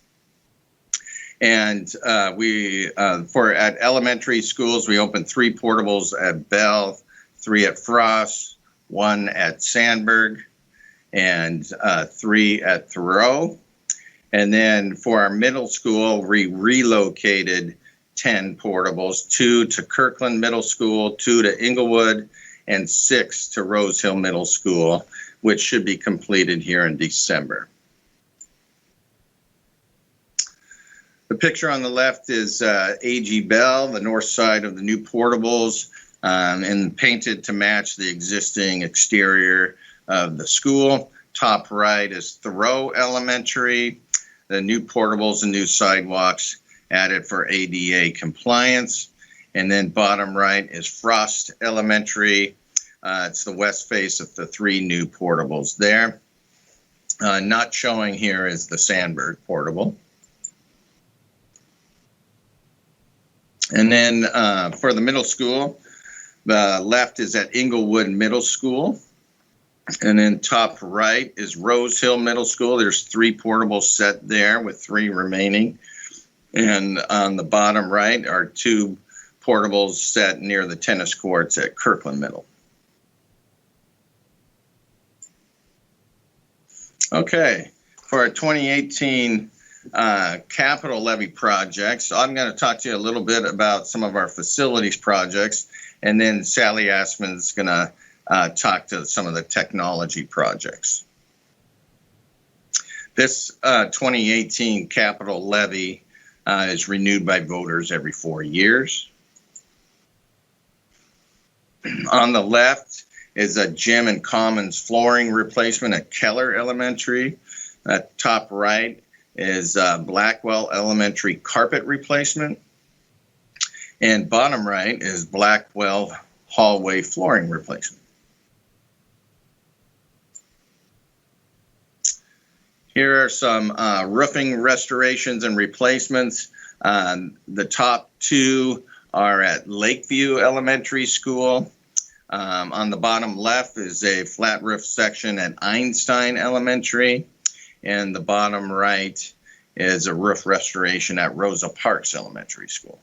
And at elementary schools, we opened 3 portables at Bell, 3 at Frost, 1 at Sandburg, and 3 at Thoreau. And then for our middle school, we relocated 10 portables, 2 to Kirkland Middle School, 2 to Inglewood, and 6 to Rose Hill Middle School, which should be completed here in December. The picture on the left is A.G. Bell, the north side of the new portables, and painted to match the existing exterior of the school. Top right is Thoreau Elementary, the new portables and new sidewalks added for ADA compliance. And then bottom right is Frost Elementary. It's the west face of the 3 new portables there. Not showing here is the Sandburg portable. And then for the middle school, the left is at Inglewood Middle School. And then top right is Rose Hill Middle School. There's 3 portables set there with 3 remaining. And on the bottom right are 2 portables set near the tennis courts at Kirkland Middle. Okay, for our 2018 capital levy projects, I'm going to talk to you a little bit about some of our facilities projects, and then Sally Assman's going to talk to some of the technology projects. This 2018 capital levy is renewed by voters every 4 years. On the left is a gym and commons flooring replacement at Keller Elementary. Top right is Blackwell Elementary carpet replacement. And bottom right is Blackwell hallway flooring replacement. Here are some roofing restorations and replacements. The top 2 are at Lakeview Elementary School. On the bottom left is a flat roof section at Einstein Elementary. And the bottom right is a roof restoration at Rosa Parks Elementary School.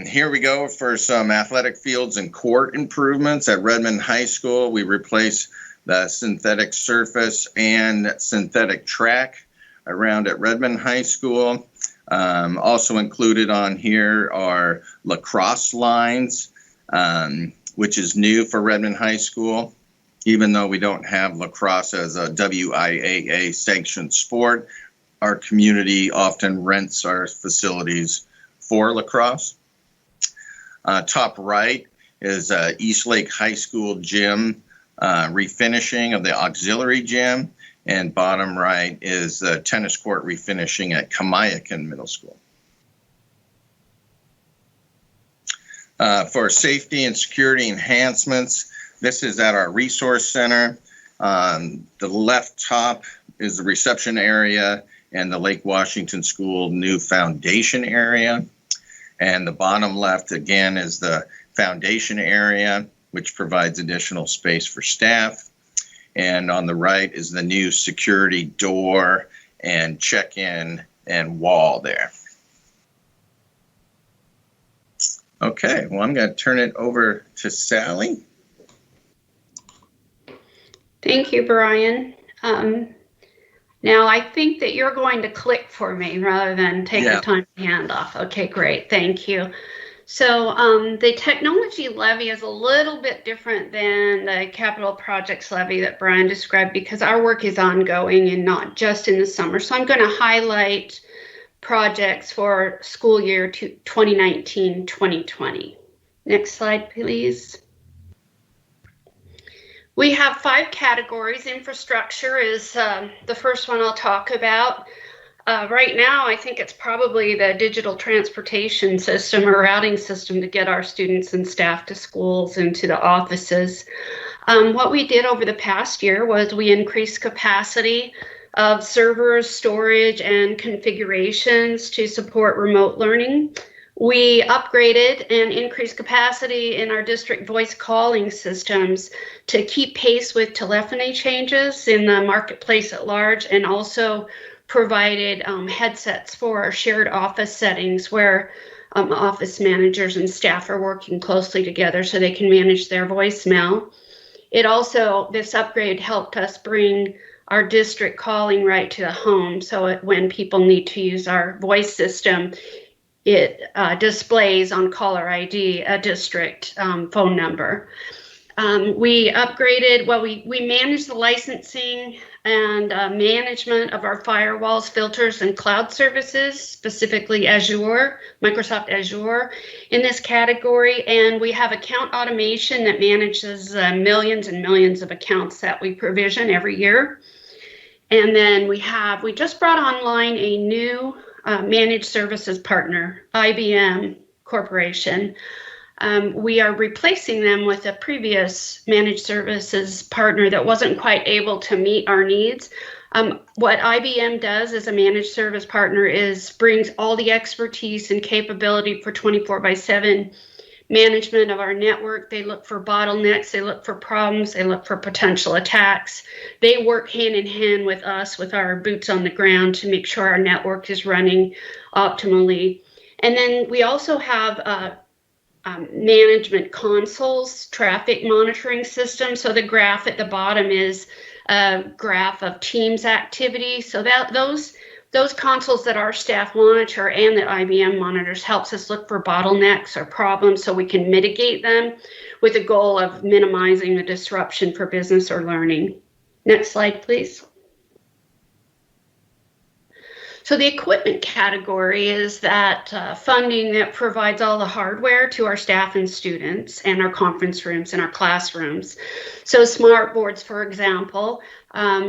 Here we go for some athletic fields and court improvements at Redmond High School. We replaced the synthetic surface and synthetic track around at Redmond High School. Also included on here are lacrosse lines, which is new for Redmond High School. Even though we don't have lacrosse as a WIAA sanctioned sport, our community often rents our facilities for lacrosse. Top right is Eastlake High School gym refinishing of the auxiliary gym. And bottom right is the tennis court refinishing at Kamiakin Middle School. For safety and security enhancements, this is at our resource center. The left top is the reception area and the Lake Washington School new foundation area. And the bottom left, again, is the foundation area, which provides additional space for staff. And on the right is the new security door and check-in and wall there. Okay, well, I'm going to turn it over to Sally. Thank you, Brian. Now, I think that you're going to click for me rather than take the time to hand off. Okay, great. Thank you. So the technology levy is a little bit different than the capital projects levy that Brian described because our work is ongoing and not just in the summer. So I'm going to highlight projects for school year 2019-2020. Next slide, please. We have 5 categories. Infrastructure is the first one I'll talk about. Right now, I think it's probably the digital transportation system or routing system to get our students and staff to schools and to the offices. What we did over the past year was we increased capacity of servers, storage, and configurations to support remote learning. We upgraded and increased capacity in our district voice calling systems to keep pace with telephony changes in the marketplace at large, and also provided headsets for our shared office settings where office managers and staff are working closely together so they can manage their voicemail. This upgrade helped us bring our district calling right to the home. So when people need to use our voice system, it displays on caller ID a district phone number. We upgraded, we managed the licensing and management of our firewalls, filters, and cloud services, specifically Azure, Microsoft Azure in this category. And we have account automation that manages millions and millions of accounts that we provision every year. And then we just brought online a new managed services partner, IBM Corporation. We are replacing them with a previous managed services partner that wasn't quite able to meet our needs. What IBM does as a managed service partner is brings all the expertise and capability for 24/7 management of our network. They look for bottlenecks, they look for problems, they look for potential attacks. They work hand in hand with us, with our boots on the ground, to make sure our network is running optimally. And then we also have management consoles, traffic monitoring system. So the graph at the bottom is a graph of Teams activity. So that those consoles that our staff monitor and that IBM monitors helps us look for bottlenecks or problems so we can mitigate them with the goal of minimizing the disruption for business or learning. Next slide, please. So the equipment category is that funding that provides all the hardware to our staff and students and our conference rooms and our classrooms. So smart boards, for example,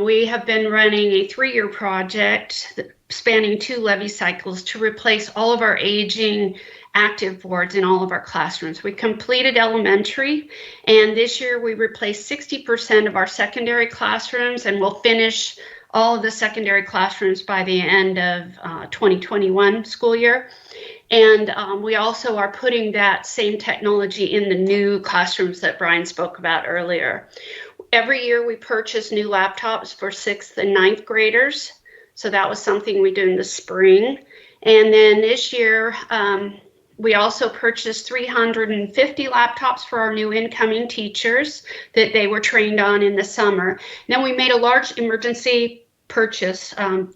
we have been running a 3-year project spanning 2 levy cycles to replace all of our aging active boards in all of our classrooms. We completed elementary, and this year we replaced 60% of our secondary classrooms, and we'll finish all of the secondary classrooms by the end of 2021 school year. And we also are putting that same technology in the new classrooms that Brian spoke about earlier. Every year we purchase new laptops for 6th and 9th graders. So that was something we did in the spring. And then this year, we also purchased 350 laptops for our new incoming teachers that they were trained on in the summer. Then we made a large emergency purchase.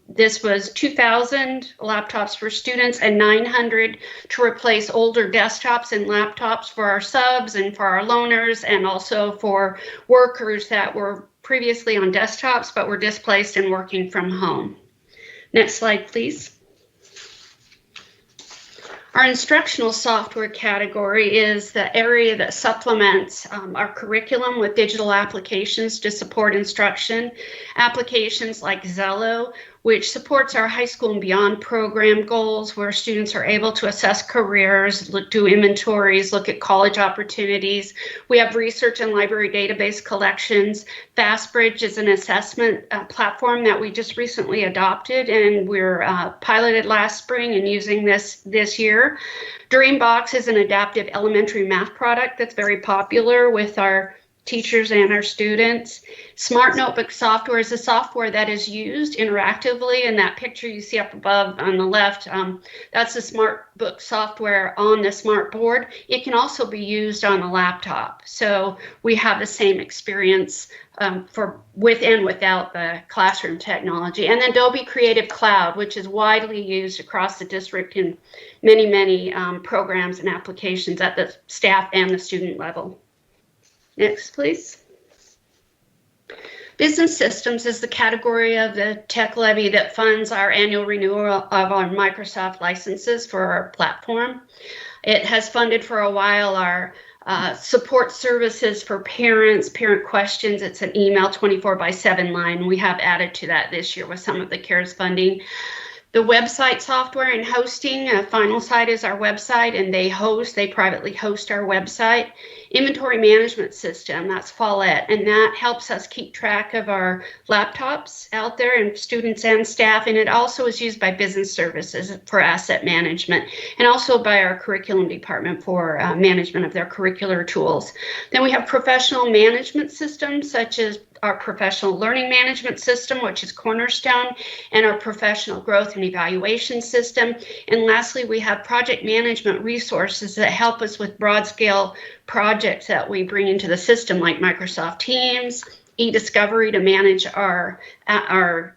This was 2,000 laptops for students and 900 to replace older desktops and laptops for our subs and for our loaners, and also for workers that were previously on desktops but were displaced and working from home. Next slide, please. Our instructional software category is the area that supplements our curriculum with digital applications to support instruction. Applications like Zello, which supports our high school and beyond program goals, where students are able to assess careers, do inventories, look at college opportunities. We have research and library database collections. FastBridge is an assessment platform that we just recently adopted, and we're piloted last spring and using this year. Dreambox is an adaptive elementary math product that's very popular with our teachers and our students. Smart Notebook software is a software that is used interactively, and that picture you see up above on the left, that's the Smart Book software on the smart board. It can also be used on a laptop. So we have the same experience for with and without the classroom technology. And then Adobe Creative Cloud, which is widely used across the district in many programs and applications at the staff and the student level. Next, please. Business systems is the category of the tech levy that funds our annual renewal of our Microsoft licenses for our platform. It has funded for a while our support services for parents, parent questions. It's an email 24/7 line. We have added to that this year with some of the CARES funding. the website software and hosting. Finalsite is our website, and they privately host our website. Inventory management system, that's Follett, and that helps us keep track of our laptops out there and students and staff, and it also is used by business services for asset management, and also by our curriculum department for management of their curricular tools. Then we have professional management systems such as our professional learning management system, which is Cornerstone, and our professional growth and evaluation system. And lastly, we have project management resources that help us with broad scale projects that we bring into the system, like Microsoft Teams, eDiscovery to manage our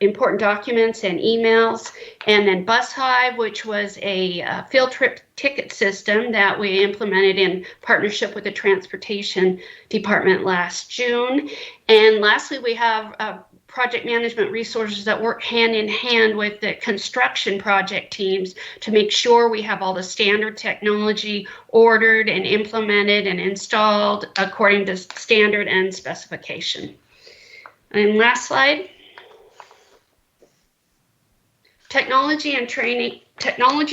important documents and emails, and then BusHive, which was a field trip ticket system that we implemented in partnership with the transportation department last June. And lastly, we have project management resources that work hand in hand with the construction project teams to make sure we have all the standard technology ordered and implemented and installed according to standard and specification. And last slide. Technology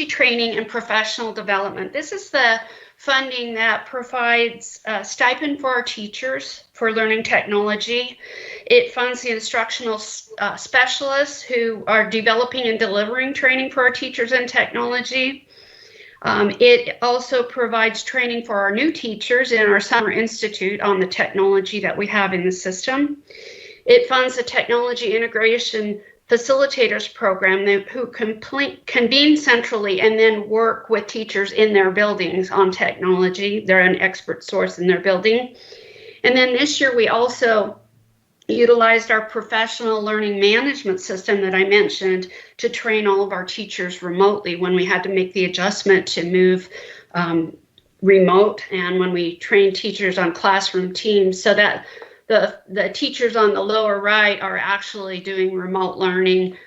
training and professional development. This is the funding that provides a stipend for our teachers for learning technology. It funds the instructional specialists who are developing and delivering training for our teachers in technology. It also provides training for our new teachers in our Summer Institute on the technology that we have in the system. It funds the Technology Integration Facilitators Program who convene centrally and then work with teachers in their buildings on technology. They're an expert source in their building. And then this year we also utilized our professional learning management system that I mentioned to train all of our teachers remotely when we had to make the adjustment to move remote, and when we trained teachers on classroom teams, so that the teachers on the lower right are actually doing remote learning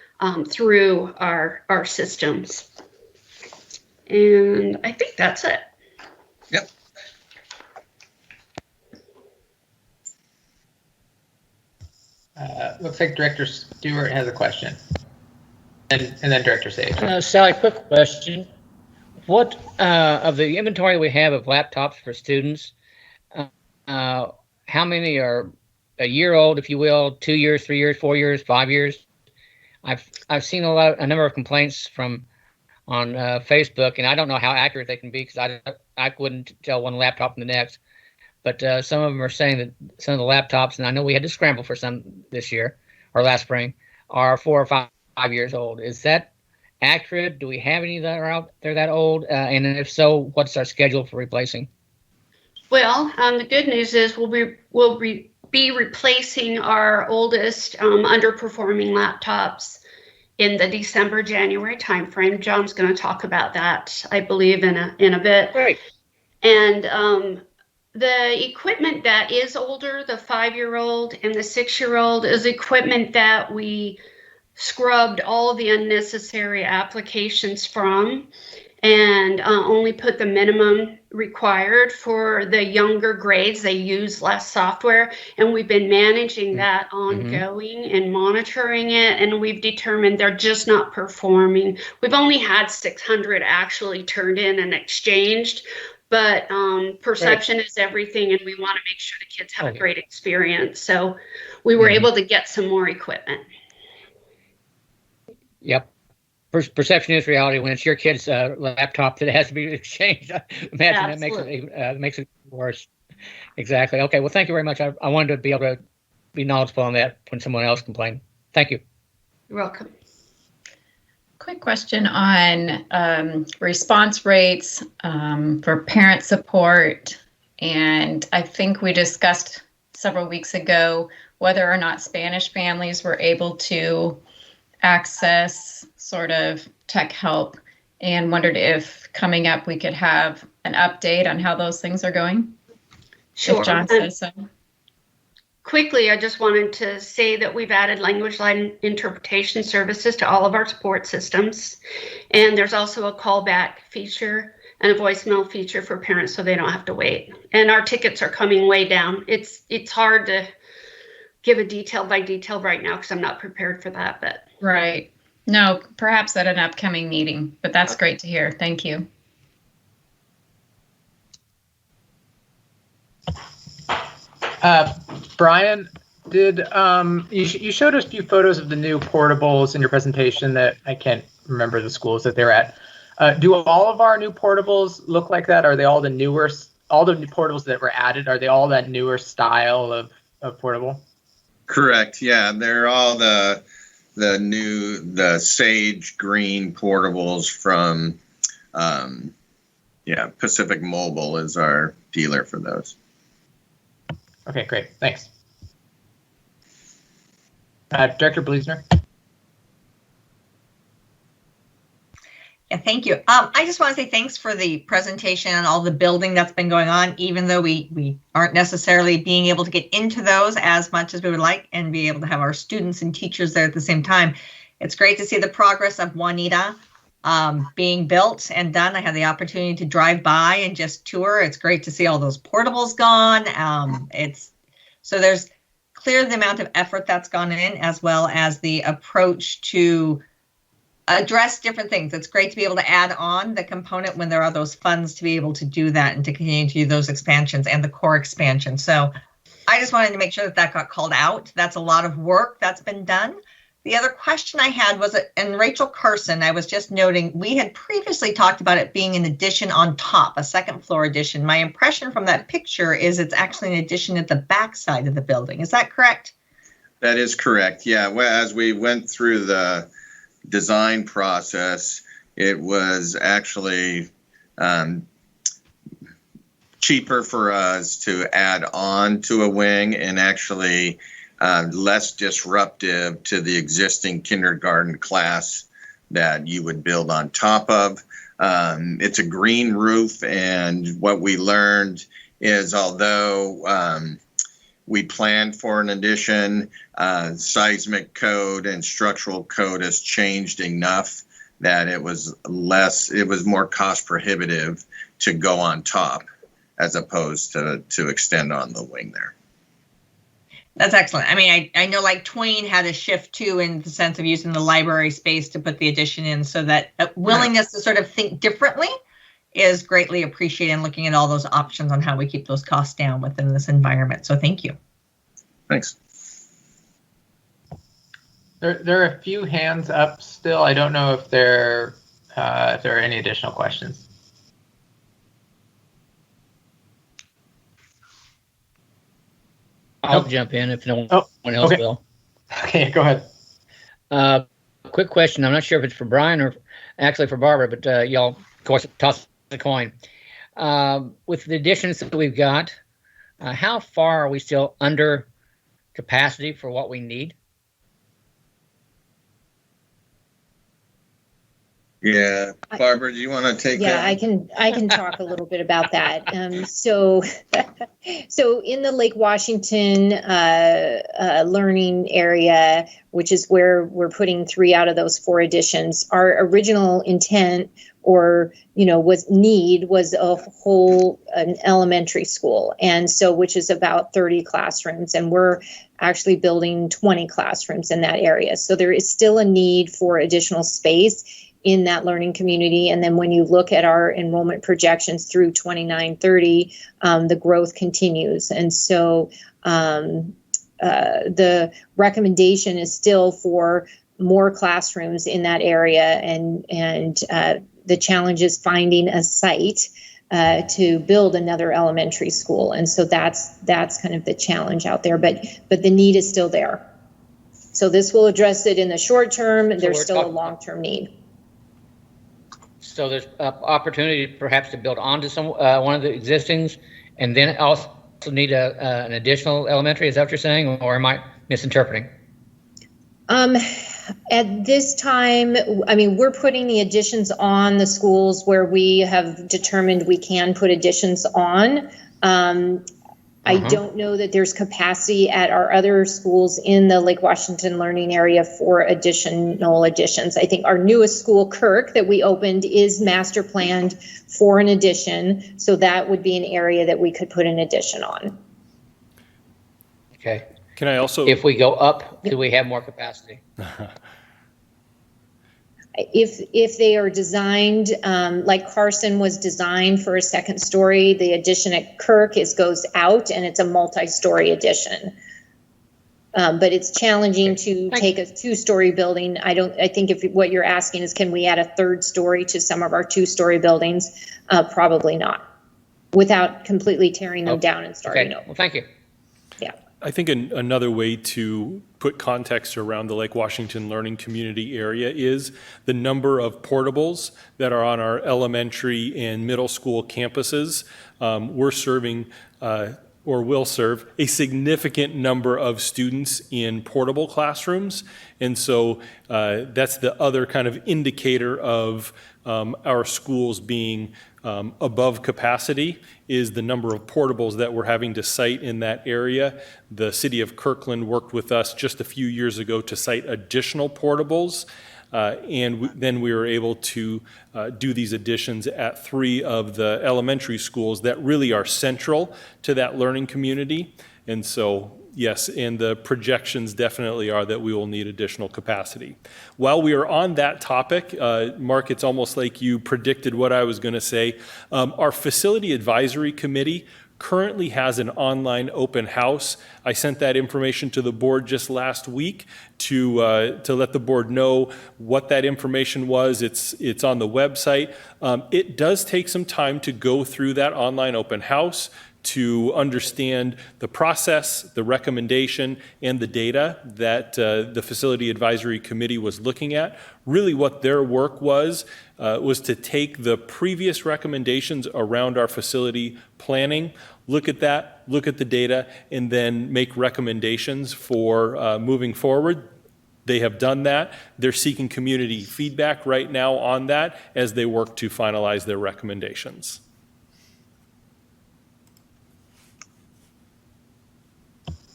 through our systems. And I think that's it. Yep. Looks like Director Stewart has a question. And then Director Sage. Sally, quick question. What of the inventory we have of laptops for students, how many are a year old, if you will, 2 years, 3 years, 4 years, 5 years? I've seen a number of complaints on Facebook, and I don't know how accurate they can be because I couldn't tell one laptop from the next. But some of them are saying that some of the laptops, and I know we had to scramble for some this year or last spring, are 4 or 5 years old. Is that accurate? Do we have any that are out there that old? And if so, what's our schedule for replacing? Well, the good news is we'll be replacing our oldest underperforming laptops in the December-January timeframe. John's going to talk about that, I believe, in a bit. Great. And the equipment that is older, the 5-year-old and the 6-year-old, is equipment that we scrubbed all the unnecessary applications from and only put the minimum required. For the younger grades, they use less software, and we've been managing that ongoing and monitoring it, and we've determined they're just not performing. We've only had 600 actually turned in and exchanged, but perception is everything, and we want to make sure the kids have a great experience. So we were able to get some more equipment. Yep. Perception is reality. When it's your kid's laptop that has to be exchanged, I imagine that makes it worse. Exactly. Okay. Well, thank you very much. I wanted to be able to be knowledgeable on that when someone else complained. Thank you. You're welcome. Quick question on response rates for parent support. And I think we discussed several weeks ago whether or not Spanish families were able to access sort of tech help, and wondered if coming up we could have an update on how those things are going. Sure. If John says so. Quickly, I just wanted to say that we've added language line interpretation services to all of our support systems. And there's also a callback feature and a voicemail feature for parents so they don't have to wait. And our tickets are coming way down. It's hard to give a detail by detail right now because I'm not prepared for that. But right. No, perhaps at an upcoming meeting, but that's great to hear. Thank you. Brian, did you showed us a few photos of the new portables in your presentation that I can't remember the schools that they're at. Do all of our new portables look like that? Are they all the newer, all the new portables that were added? Are they all that newer style of portable? Correct. Yeah, they're all the sage green portables from Pacific Mobile is our dealer for those. Okay, great. Thanks. Director Bleasner. Yeah, thank you. I just want to say thanks for the presentation and all the building that's been going on, even though we aren't necessarily being able to get into those as much as we would like and be able to have our students and teachers there at the same time. It's great to see the progress of Juanita being built and done. I had the opportunity to drive by and just tour. It's great to see all those portables gone. So there's clear the amount of effort that's gone in, as well as the approach to address different things. It's great to be able to add on the component when there are those funds to be able to do that and to continue to do those expansions and the core expansion. So I just wanted to make sure that got called out. That's a lot of work that's been done. The other question I had was, and Rachel Carson, I was just noting, we had previously talked about it being an addition on top, a second floor addition. My impression from that picture is it's actually an addition at the back side of the building. Is that correct? That is correct. Yeah, well, as we went through the design process, it was actually cheaper for us to add on to a wing and actually less disruptive to the existing kindergarten class that you would build on top of. It's a green roof, and what we learned is although we planned for an addition, seismic code and structural code has changed enough that it was more cost prohibitive to go on top as opposed to extend on the wing there. That's excellent. I mean, I know like Twain had a shift too in the sense of using the library space to put the addition in, so that willingness to sort of think differently is greatly appreciated, and looking at all those options on how we keep those costs down within this environment. So thank you. Thanks. There are a few hands up still. I don't know if there are any additional questions. I'll jump in if no one else okay. will. Okay, go ahead. Quick question. I'm not sure if it's for Brian or actually for Barbara, but y'all, of course, toss the coin. With the additions that we've got, how far are we still under capacity for what we need? Yeah, Barbara, do you want to take that? Yeah, I can talk a little bit about that. So in the Lake Washington learning area, which is where we're putting 3 out of those 4 additions, our original intent was a whole an elementary school, and so which is about 30 classrooms, and we're actually building 20 classrooms in that area. So there is still a need for additional space in that learning community. And then when you look at our enrollment projections through 29-30, the growth continues. And so the recommendation is still for more classrooms in that area, and the challenge is finding a site to build another elementary school. And so that's kind of the challenge out there, but the need is still there. So this will address it in the short term. There's still a long-term need. So there's opportunity perhaps to build onto some one of the existings, and then also need an additional elementary. Is that what you're saying, or am I misinterpreting? At this time, I mean, we're putting the additions on the schools where we have determined we can put additions on. I don't know that there's capacity at our other schools in the Lake Washington learning area for additional additions. I think our newest school, Kirk, that we opened is master planned for an addition. So that would be an area that we could put an addition on. Okay. Can I also? If we go up, do we have more capacity? if they are designed, like Carson was designed for a second story, the addition at Kirk goes out and it's a multi-story addition. But it's challenging to take a 2-story building. I think if what you're asking is, can we add a 3rd story to some of our 2-story buildings? Probably not, without completely tearing them down and starting over. Well, thank you. Yeah. I think another way to put context around the Lake Washington Learning Community area is the number of portables that are on our elementary and middle school campuses. We're serving or will serve a significant number of students in portable classrooms. And so that's the other kind of indicator of our schools being above capacity, is the number of portables that we're having to site in that area. The city of Kirkland worked with us just a few years ago to site additional portables. Then we were able to do these additions at 3 of the elementary schools that really are central to that learning community. And so, yes, and the projections definitely are that we will need additional capacity. While we are on that topic, Mark, it's almost like you predicted what I was going to say. Our Facility Advisory Committee currently has an online open house. I sent that information to the board just last week to let the board know what that information was. It's on the website. It does take some time to go through that online open house to understand the process, the recommendation, and the data that the Facility Advisory Committee was looking at. Really what their work was to take the previous recommendations around our facility planning, look at that, look at the data, and then make recommendations for moving forward. They have done that. They're seeking community feedback right now on that as they work to finalize their recommendations.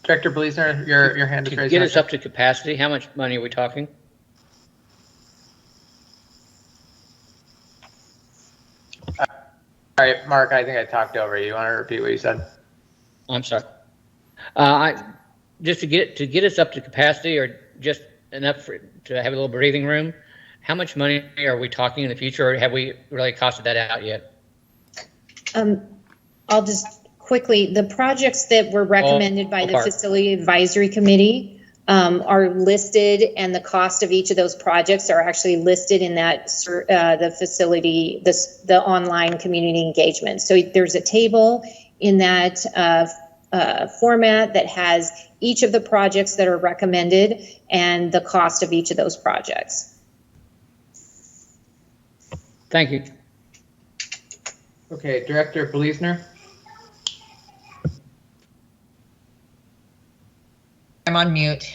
Director Bleasner, your hand is To raised. get us up to capacity, how much money are we talking? All right, Mark, I think I talked over you. You want to repeat what you said? I'm sorry. Just to get us up to capacity, or just enough to have a little breathing room, how much money are we talking in the future, or have we really costed that out yet? I'll just quickly, the projects that were recommended by the Facility Advisory Committee are listed, and the cost of each of those projects are actually listed in that the facility, the online community engagement. So there's a table in that format that has each of the projects that are recommended and the cost of each of those projects. Thank you. Okay, Director Bleasner. I'm on mute.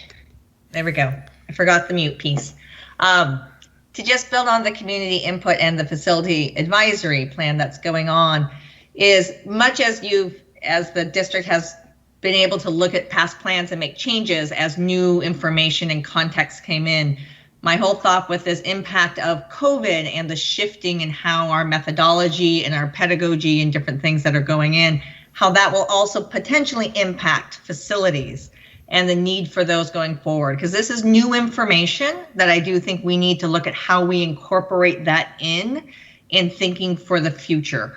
There we go. I forgot the mute piece. To just build on the community input and the facility advisory plan that's going on, is much as the district has been able to look at past plans and make changes as new information and context came in, my whole thought with this impact of COVID and the shifting in how our methodology and our pedagogy and different things that are going in, how that will also potentially impact facilities and the need for those going forward. Because this is new information that I do think we need to look at how we incorporate that in thinking for the future.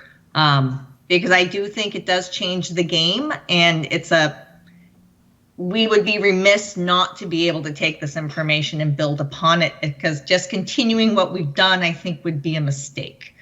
Because I do think it does change the game, and we would be remiss not to be able to take this information and build upon it, because just continuing what we've done, I think, would be a mistake.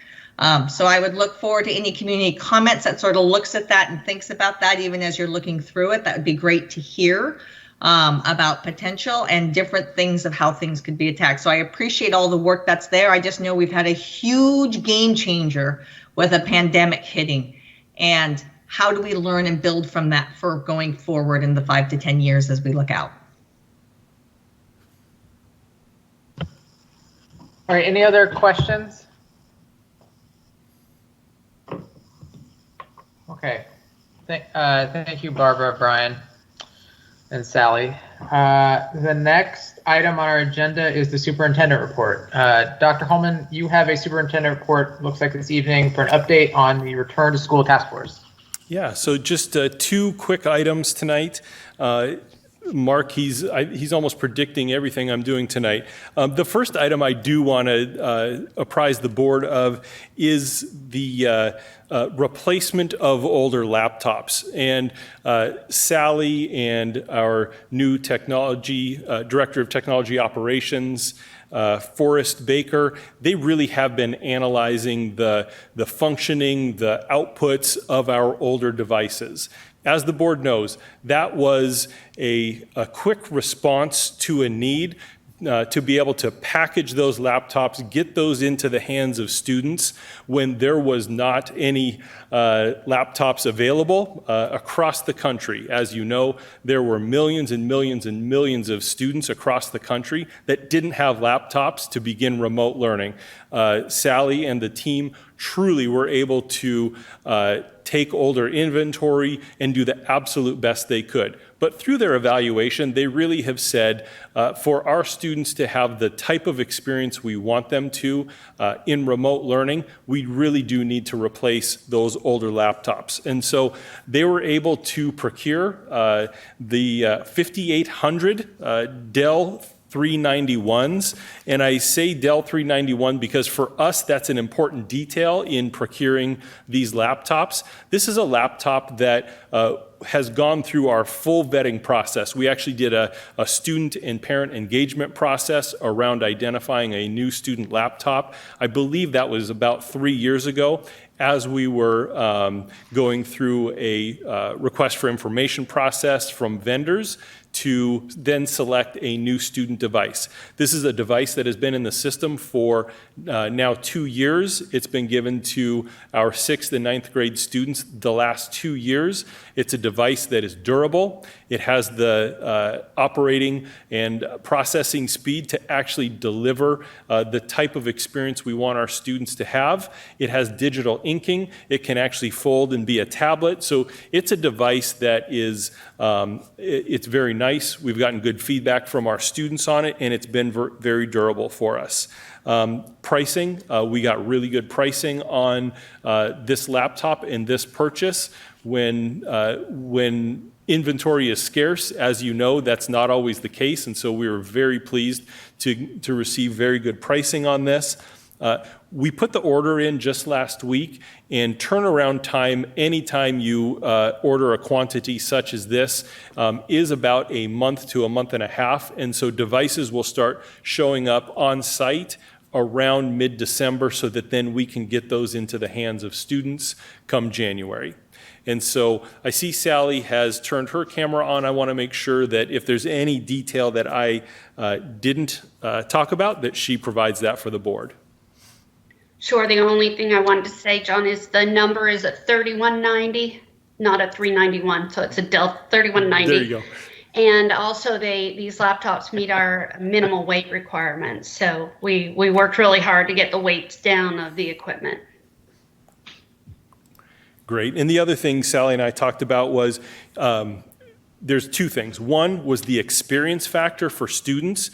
So I would look forward to any community comments that sort of looks at that and thinks about that, even as you're looking through it. That would be great to hear about potential and different things of how things could be attacked. So I appreciate all the work that's there. I just know we've had a huge game changer with a pandemic hitting. And how do we learn and build from that for going forward in the 5 to 10 years as we look out? All right, any other questions? Okay, thank you, Barbara, Brian, and Sally. The next item on our agenda is the superintendent report. Dr. Holman, you have a superintendent report, looks like this evening, for an update on the return to school task force. Yeah, so just 2 quick items tonight. Mark, he's almost predicting everything I'm doing tonight. The first item I do want to apprise the board of is the replacement of older laptops. And Sally and our new technology director of technology operations, Forrest Baker, they really have been analyzing the functioning, the outputs of our older devices. As the board knows, that was a quick response to a need to be able to package those laptops, get those into the hands of students when there was not any laptops available across the country. As you know, there were millions and millions and millions of students across the country that didn't have laptops to begin remote learning. Sally and the team truly were able to take older inventory and do the absolute best they could. But through their evaluation, they really have said, for our students to have the type of experience we want them to in remote learning, we really do need to replace those older laptops. And so they were able to procure the 5,800 Dell 391s. And I say Dell 391 because for us, that's an important detail in procuring these laptops. This is a laptop that has gone through our full vetting process. We actually did a student and parent engagement process around identifying a new student laptop. I believe that was about 3 years ago, as we were going through a request for information process from vendors to then select a new student device. This is a device that has been in the system for now 2 years. It's been given to our 6th and 9th grade students the last 2 years. It's a device that is durable. It has the operating and processing speed to actually deliver the type of experience we want our students to have. It has digital inking. It can actually fold and be a tablet. So it's a device that is, it's very nice. We've gotten good feedback from our students on it, and it's been very durable for us. Pricing, we got really good pricing on this laptop and this purchase. When inventory is scarce, as you know, that's not always the case, and so we were very pleased to receive very good pricing on this. We put the order in just last week, and turnaround time anytime you order a quantity such as this is about a month to a month and a half, and so devices will start showing up on site around mid-December so that then we can get those into the hands of students come January. And so I see Sally has turned her camera on. I want to make sure that if there's any detail that I didn't talk about, that she provides that for the board. Sure. The only thing I wanted to say, John, is the number is a 3190, not a 391. So it's a Dell 3190. There you go. And also these laptops meet our minimal weight requirements. So we worked really hard to get the weights down of the equipment. Great. And the other thing Sally and I talked about was there's two things. One was the experience factor for students.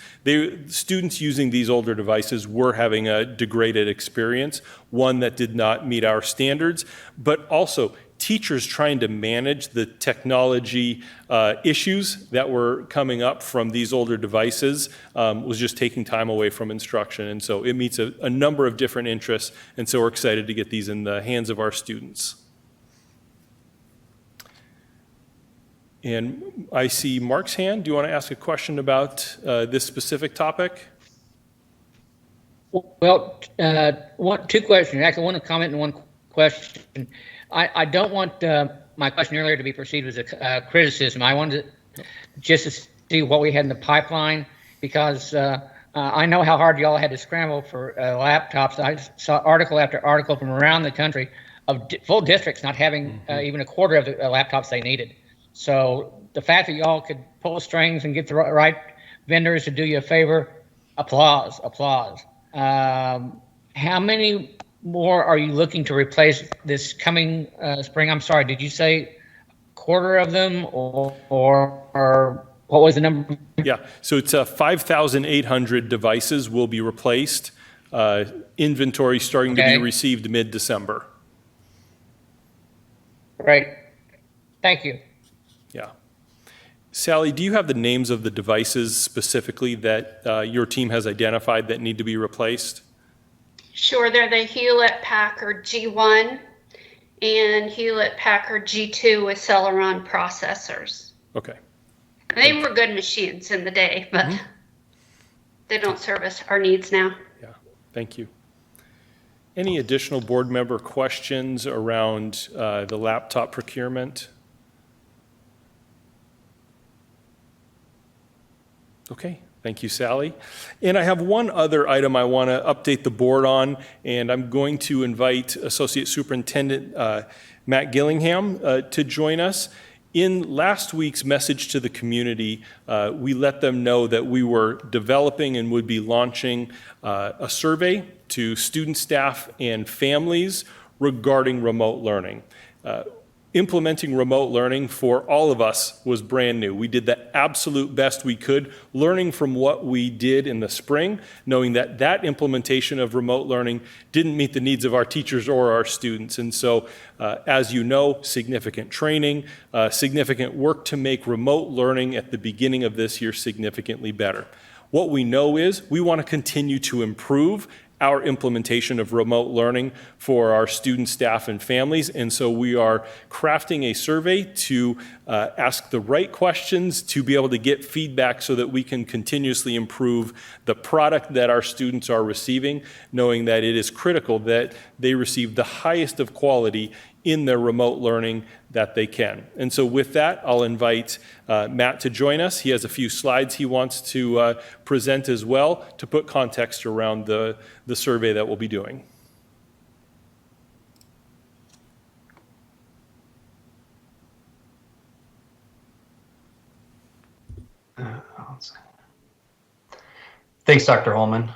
Students using these older devices were having a degraded experience, one that did not meet our standards, but also teachers trying to manage the technology issues that were coming up from these older devices was just taking time away from instruction. And so it meets a number of different interests, and so we're excited to get these in the hands of our students. And I see Mark's hand. Do you want to ask a question about this specific topic? Well, two questions. Actually, one comment and one question. I don't want my question earlier to be perceived as a criticism. I wanted just to see what we had in the pipeline, because I know how hard y'all had to scramble for laptops. I saw article after article from around the country of full districts not having even a quarter of the laptops they needed. So the fact that y'all could pull strings and get the right vendors to do you a favor, applause. How many more are you looking to replace this coming spring? I'm sorry, did you say quarter of them or what was the number? Yeah, so it's 5,800 devices will be replaced. Inventory starting to be received mid-December. Great, thank you. Yeah. Sally, do you have the names of the devices specifically that your team has identified that need to be replaced? Sure, they're the Hewlett-Packard G1 and Hewlett-Packard G2 with Celeron processors. Okay. They were good machines in the day, but they don't service our needs now. Yeah, thank you. Any additional board member questions around the laptop procurement? Okay, thank you, Sally. And I have one other item I want to update the board on, and I'm going to invite Associate Superintendent Matt Gillingham to join us. In last week's message to the community, we let them know that we were developing and would be launching a survey to student, staff, and families regarding remote learning. Implementing remote learning for all of us was brand new. We did the absolute best we could, learning from what we did in the spring, knowing that that implementation of remote learning didn't meet the needs of our teachers or our students. And so, as you know, significant training, significant work to make remote learning at the beginning of this year significantly better. What we know is we want to continue to improve our implementation of remote learning for our students, staff, and families. And so we are crafting a survey to ask the right questions to be able to get feedback so that we can continuously improve the product that our students are receiving, knowing that it is critical that they receive the highest of quality in their remote learning that they can. And so with that, I'll invite Matt to join us. He has a few slides he wants to present as well to put context around the survey that we'll be doing. Thanks, Dr. Holman.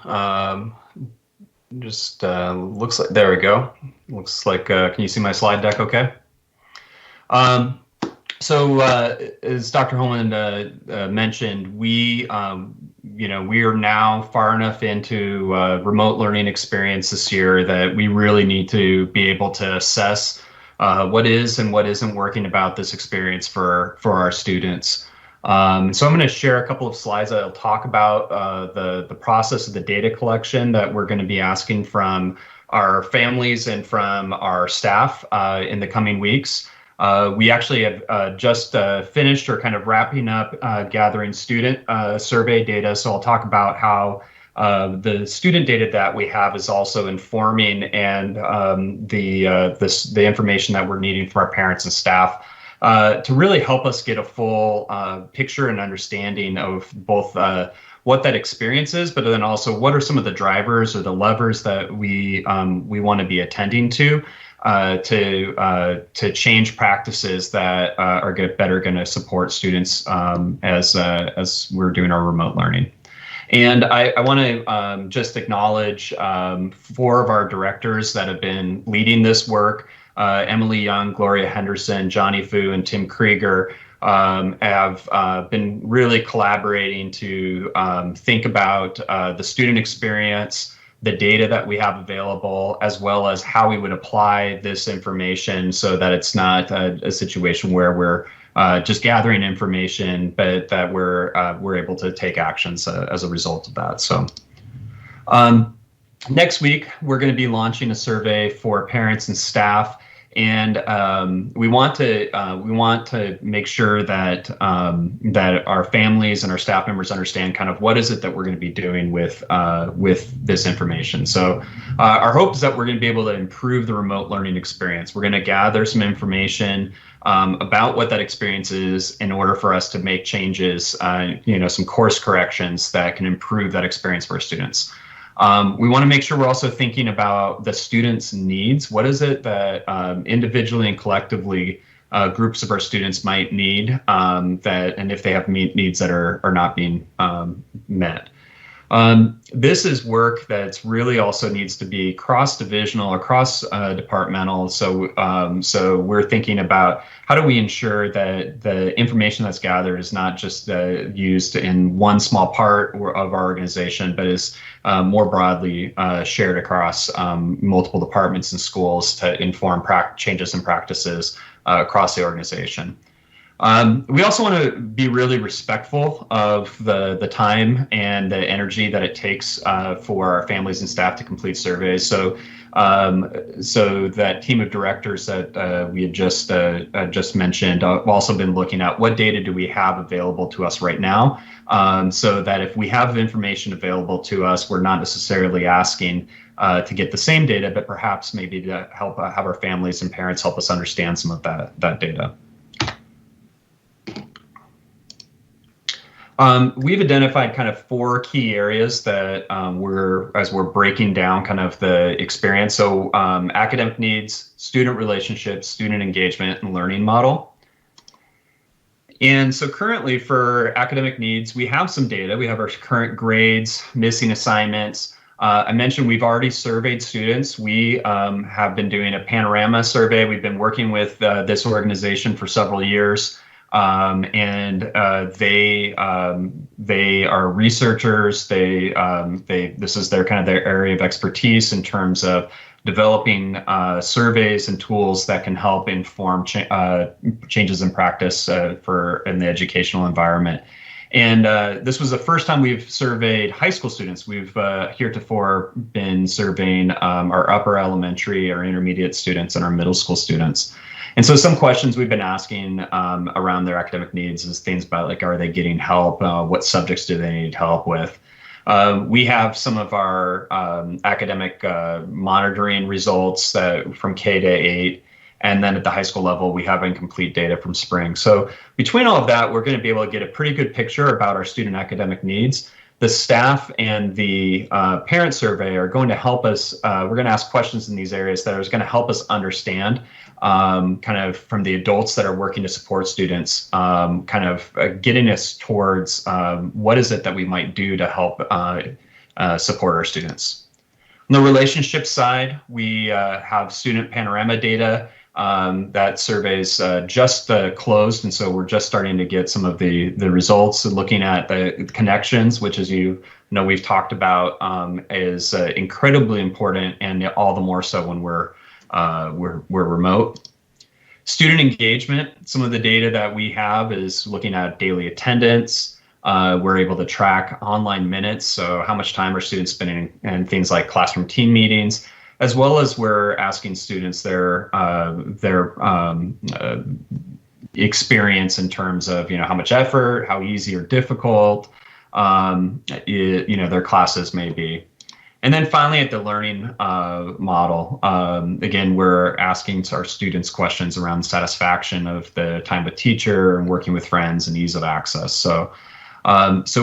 Just looks like, there we go. Looks like, can you see my slide deck okay? So as Dr. Holman mentioned, we are now far enough into remote learning experience this year that we really need to be able to assess what is and what isn't working about this experience for our students. So I'm going to share a couple of slides that'll talk about the process of the data collection that we're going to be asking from our families and from our staff in the coming weeks. We actually have just finished or kind of wrapping up gathering student survey data. So I'll talk about how the student data that we have is also informing and the information that we're needing from our parents and staff to really help us get a full picture and understanding of both what that experience is, but then also what are some of the drivers or the levers that we want to be attending to change practices that are better going to support students as we're doing our remote learning. And I want to just acknowledge 4 of our directors that have been leading this work. Emily Young, Gloria Henderson, Johnny Fu, and Tim Krieger have been really collaborating to think about the student experience, the data that we have available, as well as how we would apply this information so that it's not a situation where we're just gathering information, but that we're able to take actions as a result of that. So next week, we're going to be launching a survey for parents and staff. And we want to make sure that that our families and our staff members understand kind of what is it that we're going to be doing with this information. So our hope is that we're going to be able to improve the remote learning experience. We're going to gather some information about what that experience is in order for us to make changes, some course corrections that can improve that experience for our students. We want to make sure we're also thinking about the students' needs. What is it that individually and collectively groups of our students might need, and if they have needs that are not being met. This is work that's really also needs to be cross-divisional or cross-departmental. So we're thinking about how do we ensure that the information that's gathered is not just used in one small part of our organization, but is more broadly shared across multiple departments and schools to inform changes and practices across the organization. We also want to be really respectful of the time and the energy that it takes for our families and staff to complete surveys. So that team of directors that we had just mentioned, I've also been looking at what data do we have available to us right now, so that if we have information available to us, we're not necessarily asking to get the same data, but perhaps maybe to help have our families and parents help us understand some of that data. We've identified kind of 4 key areas that as we're breaking down kind of the experience. So academic needs, student relationships, student engagement, and learning model. And so currently for academic needs, we have some data. We have our current grades, missing assignments. I mentioned we've already surveyed students. We have been doing a panorama survey. We've been working with this organization for several years. They are researchers. This is their area of expertise in terms of developing surveys and tools that can help inform changes in practice in the educational environment. And this was the first time we've surveyed high school students. We've heretofore been surveying our upper elementary or intermediate students and our middle school students. And so some questions we've been asking around their academic needs is things about like, are they getting help? What subjects do they need help with? We have some of our academic monitoring results from K to 8. And then at the high school level, we have incomplete data from spring. So between all of that, we're going to be able to get a pretty good picture about our student academic needs. The staff and the parent survey are going to help us. We're going to ask questions in these areas that are going to help us understand kind of from the adults that are working to support students, kind of getting us towards what is it that we might do to help support our students. On the relationship side, we have student panorama data. That survey's just closed, and so we're just starting to get some of the results and looking at the connections, which, as you know, we've talked about, is incredibly important, and all the more so when we're remote. Student engagement, some of the data that we have is looking at daily attendance. We're able to track online minutes, so how much time are students spending in things like classroom team meetings, as well as we're asking students their experience in terms of, how much effort, how easy or difficult, their classes may be. And then finally, at the learning model, again, we're asking our students questions around satisfaction of the time with teacher and working with friends and ease of access. So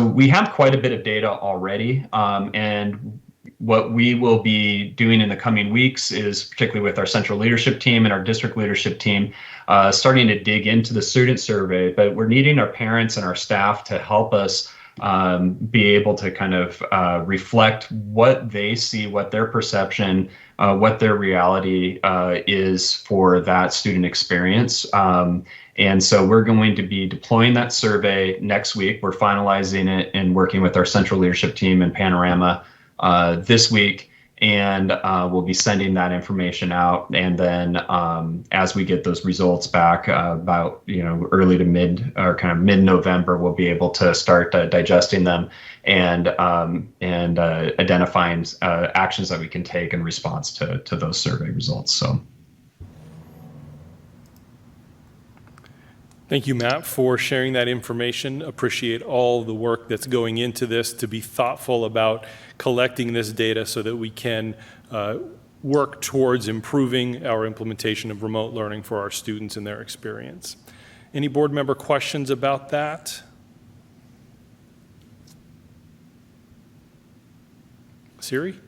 we have quite a bit of data already, and what we will be doing in the coming weeks is, particularly with our central leadership team and our district leadership team, starting to dig into the student survey, but we're needing our parents and our staff to help us be able to kind of reflect what they see, what their perception, what their reality is for that student experience. And so we're going to be deploying that survey next week. We're finalizing it and working with our central leadership team and Panorama this week, and we'll be sending that information out. And then as we get those results back about early to mid-November, we'll be able to start digesting them and identifying actions that we can take in response to those survey results. So. Thank you, Matt, for sharing that information. Appreciate all the work that's going into this to be thoughtful about collecting this data so that we can work towards improving our implementation of remote learning for our students and their experience. Any board member questions about that? Siri?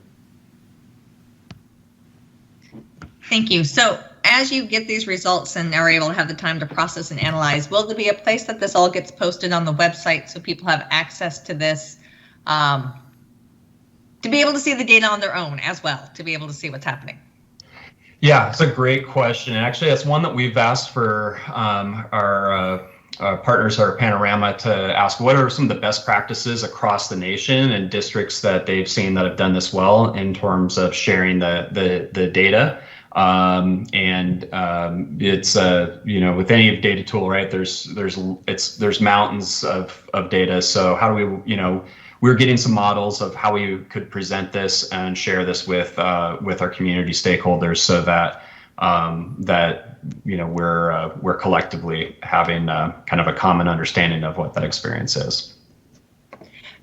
Thank you. So as you get these results and are able to have the time to process and analyze, will there be a place that this all gets posted on the website so people have access to this, to be able to see the data on their own as well, to be able to see what's happening? Yeah, it's a great question. And actually, that's one that we've asked for our partners, our Panorama, to ask what are some of the best practices across the nation and districts that they've seen that have done this well in terms of sharing the data. It's with any data tool, right? There's mountains of data. So how do we, we're getting some models of how we could present this and share this with our community stakeholders, so that we're collectively having kind of a common understanding of what that experience is.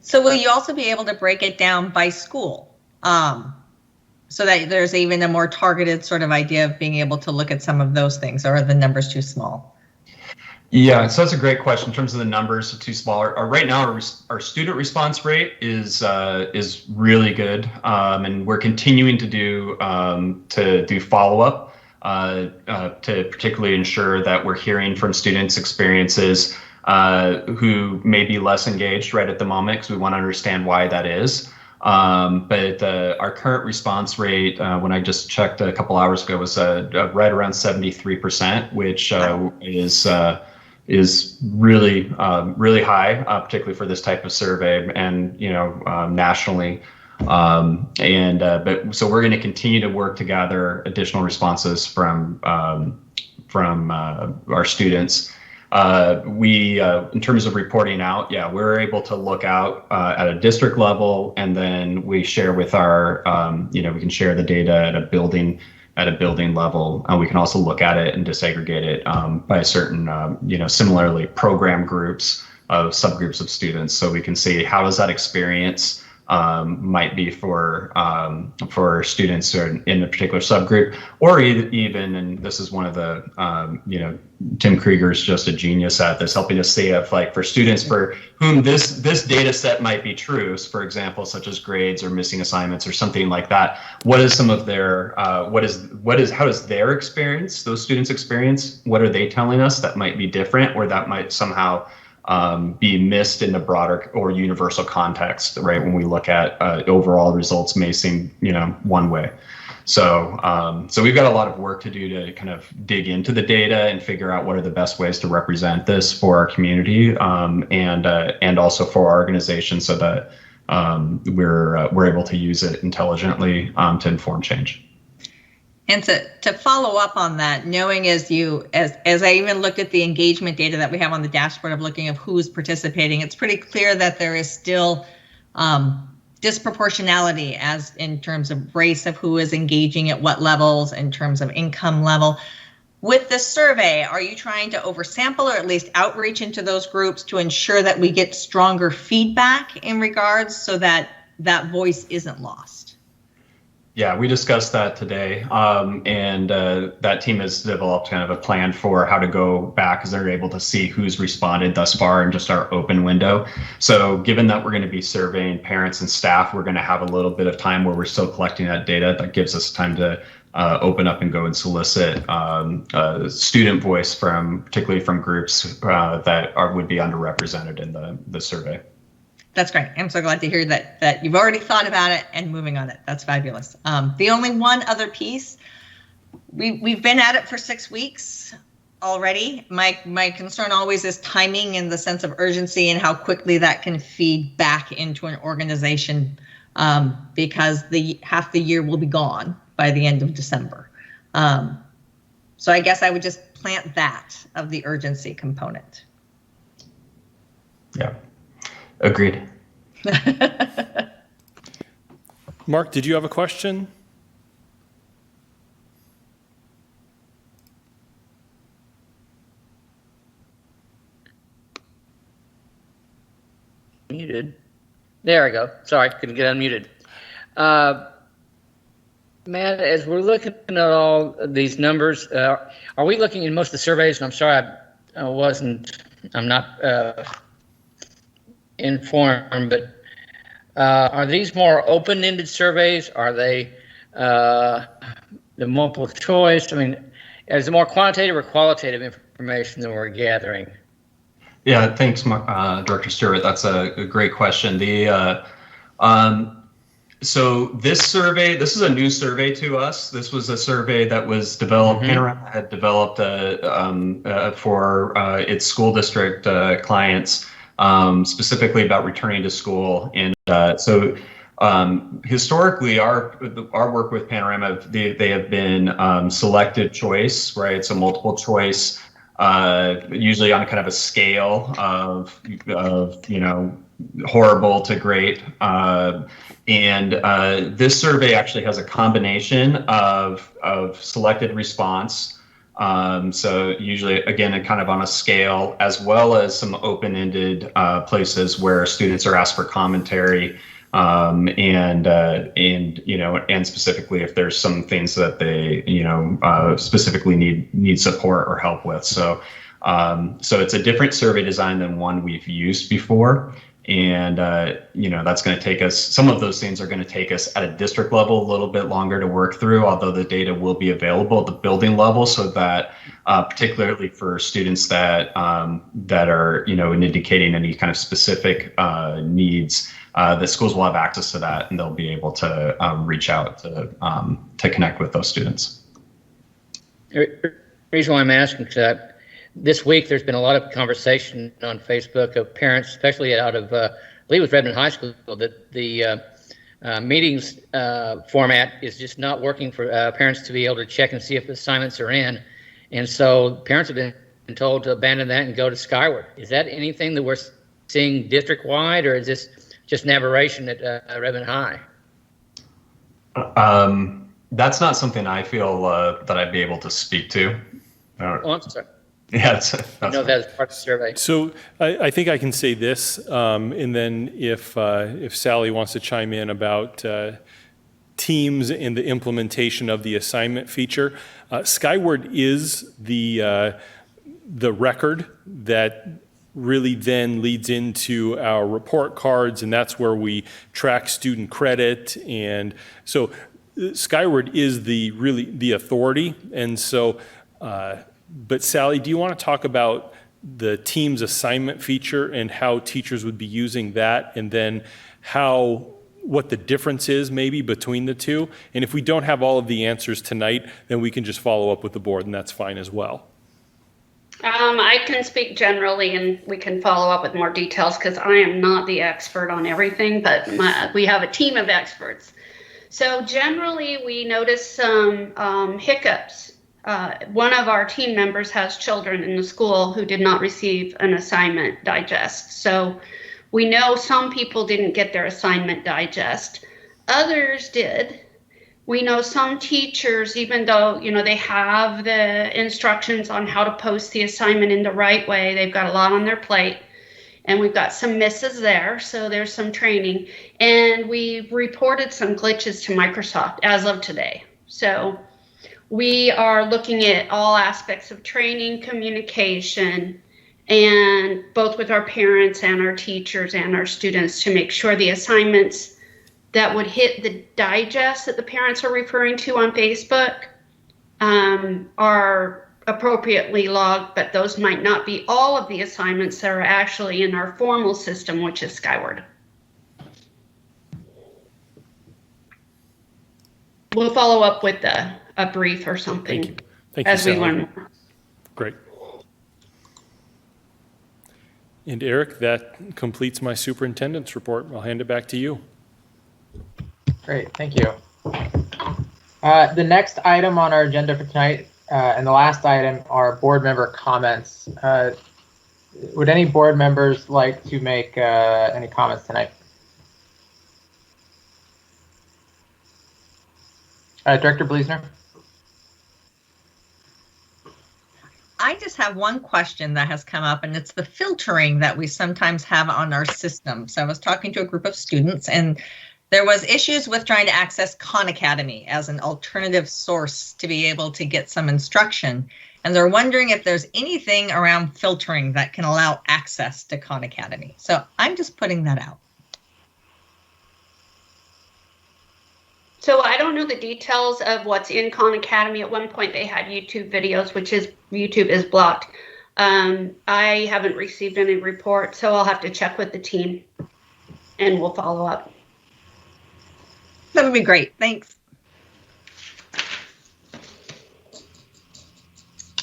So will you also be able to break it down by school, so that there's even a more targeted sort of idea of being able to look at some of those things, or are the numbers too small? Yeah, so that's a great question. In terms of the numbers, too small. Right now, our student response rate is really good, and we're continuing to do follow up to particularly ensure that we're hearing from students' experiences who may be less engaged right at the moment, because we want to understand why that is. But our current response rate, when I just checked a couple hours ago, was right around 73%, which is really really high, particularly for this type of survey, and nationally. But so we're going to continue to work to gather additional responses from our students. In terms of reporting out, we're able to look out at a district level, and then we share with our, we can share the data at a building level. We can also look at it and disaggregate it by certain, similarly program groups of subgroups of students. So we can see how does that experience might be for students who are in a particular subgroup, or even, and this is one of the, Tim Krieger's just a genius at this, helping us see if, like, for students for whom this data set might be true, for example, such as grades or missing assignments or something like that, what is some of their, how does their experience, those students' experience, what are they telling us that might be different, or that might somehow be missed in the broader or universal context, right? When we look at overall results may seem, one way. So we've got a lot of work to do to kind of dig into the data and figure out what are the best ways to represent this for our community, and also for our organization, so that we're able to use it intelligently to inform change. And to follow up on that, knowing as I even looked at the engagement data that we have on the dashboard of looking of who's participating, it's pretty clear that there is still disproportionality as in terms of race of who is engaging at what levels, in terms of income level. With this survey, are you trying to oversample or at least outreach into those groups to ensure that we get stronger feedback in regards, so that that voice isn't lost? Yeah, we discussed that today, and that team has developed kind of a plan for how to go back, because they're able to see who's responded thus far in just our open window. So given that we're going to be surveying parents and staff, we're going to have a little bit of time where we're still collecting that data. That gives us time to open up and go and solicit student voice particularly from groups that would be underrepresented in the survey. That's great. I'm so glad to hear that you've already thought about it and moving on it. That's fabulous. The only one other piece, we've been at it for 6 weeks already. My concern always is timing, in the sense of urgency and how quickly that can feed back into an organization, because half the year will be gone by the end of December. So I guess I would just plant that of the urgency component. Yeah. Agreed. Mark, did you have a question? Muted. There I go. Sorry, couldn't get unmuted. Matt, as we're looking at all these numbers, are we looking in most of the surveys? And I'm sorry, I'm not informed, but are these more open-ended surveys? Are they the multiple choice? I mean, is it more quantitative or qualitative information that we're gathering? Yeah, thanks, Director Stewart. That's a great question. So this survey, this is a new survey to us. This was a survey that was developed, Panorama had developed for its school district clients, specifically about returning to school. And so Historically, our work with Panorama, they have been selective choice, right? So multiple choice, usually on kind of a scale of horrible to great. And this survey actually has a combination of selected response. So usually, again, kind of on a scale, as well as some open-ended places where students are asked for commentary, and specifically if there's some things that they specifically need support or help with. So it's a different survey design than one we've used before. And, that's going to take us, some of those things are going to take us at a district level a little bit longer to work through, although the data will be available at the building level, so that particularly for students that are, indicating any kind of specific needs, the schools will have access to that, and they'll be able to reach out to connect with those students. The reason why I'm asking is that this week, there's been a lot of conversation on Facebook of parents, especially out of, I believe it was Redmond High School, that the meetings format is just not working for parents to be able to check and see if the assignments are in. And so parents have been told to abandon that and go to Skyward. Is that anything that we're seeing district-wide, or is this just an aberration at Redmond High? That's not something I feel that I'd be able to speak to. Oh, I'm sorry. Yeah, that's part of the survey. So I think I can say this, and then if Sally wants to chime in about teams and the implementation of the assignment feature, Skyward is the record that really then leads into our report cards, and that's where we track student credit. And so Skyward is the authority, and so. But Sally, do you want to talk about the team's assignment feature and how teachers would be using that, and then what the difference is maybe between the two? And if we don't have all of the answers tonight, then we can just follow up with the board, and that's fine as well. I can speak generally, and we can follow up with more details because I am not the expert on everything, but we have a team of experts. So generally, we notice some hiccups. One of our team members has children in the school who did not receive an assignment digest. So we know some people didn't get their assignment digest. Others did. We know some teachers, even though, they have the instructions on how to post the assignment in the right way, they've got a lot on their plate. And we've got some misses there, so there's some training. And we reported some glitches to Microsoft as of today. So we are looking at all aspects of training, communication, and both with our parents and our teachers and our students to make sure the assignments that would hit the digest that the parents are referring to on Facebook are appropriately logged, but those might not be all of the assignments that are actually in our formal system, which is Skyward. We'll follow up with a brief or something. Thank you, as we Sally. learn more. Great. And Eric, that completes my superintendent's report. I'll hand it back to you. Great, thank you. The next item on our agenda for tonight and the last item are board member comments. Would any board members like to make any comments tonight? Director Bleasner? I just have one question that has come up, and it's the filtering that we sometimes have on our system. So I was talking to a group of students, and there was issues with trying to access Khan Academy as an alternative source to be able to get some instruction. And they're wondering if there's anything around filtering that can allow access to Khan Academy. So I'm just putting that out. So I don't know the details of what's in Khan Academy. At one point they had YouTube videos, YouTube is blocked. I haven't received any report, so I'll have to check with the team and we'll follow up. That would be great. Thanks.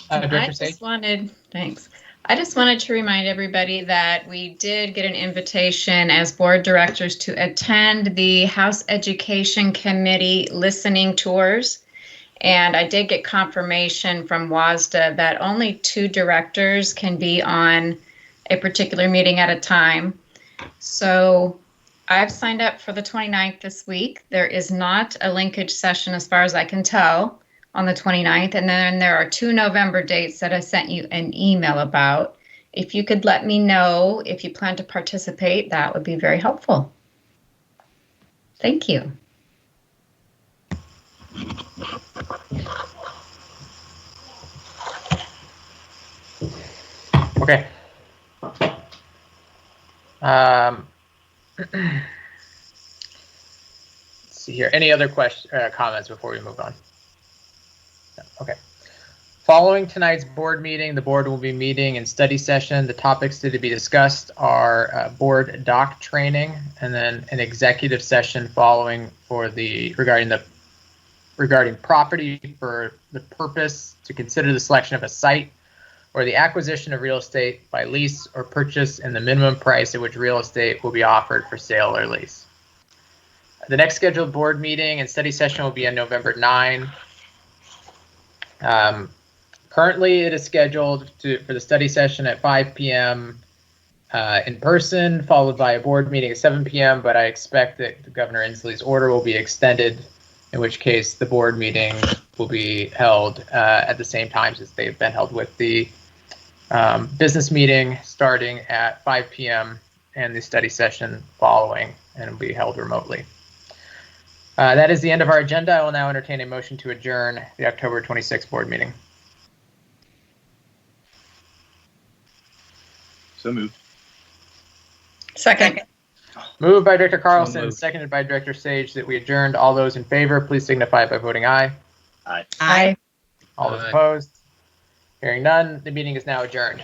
I just wanted, thanks. I just wanted to remind everybody that we did get an invitation as board directors to attend the House Education Committee listening tours. And I did get confirmation from WASDA that only 2 directors can be on a particular meeting at a time. So I've signed up for the 29th this week. There is not a linkage session as far as I can tell on the 29th. And then there are 2 November dates that I sent you an email about. If you could let me know if you plan to participate, that would be very helpful. Thank you. Okay. Let's see here. Any other comments before we move on? No. Okay. Following tonight's board meeting, the board will be meeting in study session. The topics to be discussed are board doc training, and then an executive session following for regarding property for the purpose to consider the selection of a site or the acquisition of real estate by lease or purchase and the minimum price at which real estate will be offered for sale or lease. The next scheduled board meeting and study session will be on November 9. Currently, it is scheduled for the study session at 5 p.m. In person, followed by a board meeting at 7 p.m., but I expect that Governor Inslee's order will be extended, in which case the board meeting will be held at the same times as they've been held, with the business meeting starting at 5 p.m. and the study session following, and will be held remotely. That is the end of our agenda. I will now entertain a motion to adjourn the October 26th board meeting. So moved. Second. Moved by Director So Carlson, moved. seconded by Director Sage, that we adjourned. All those in favor, please signify by voting aye. Aye. All those Aye. opposed? Hearing none, the meeting is now adjourned.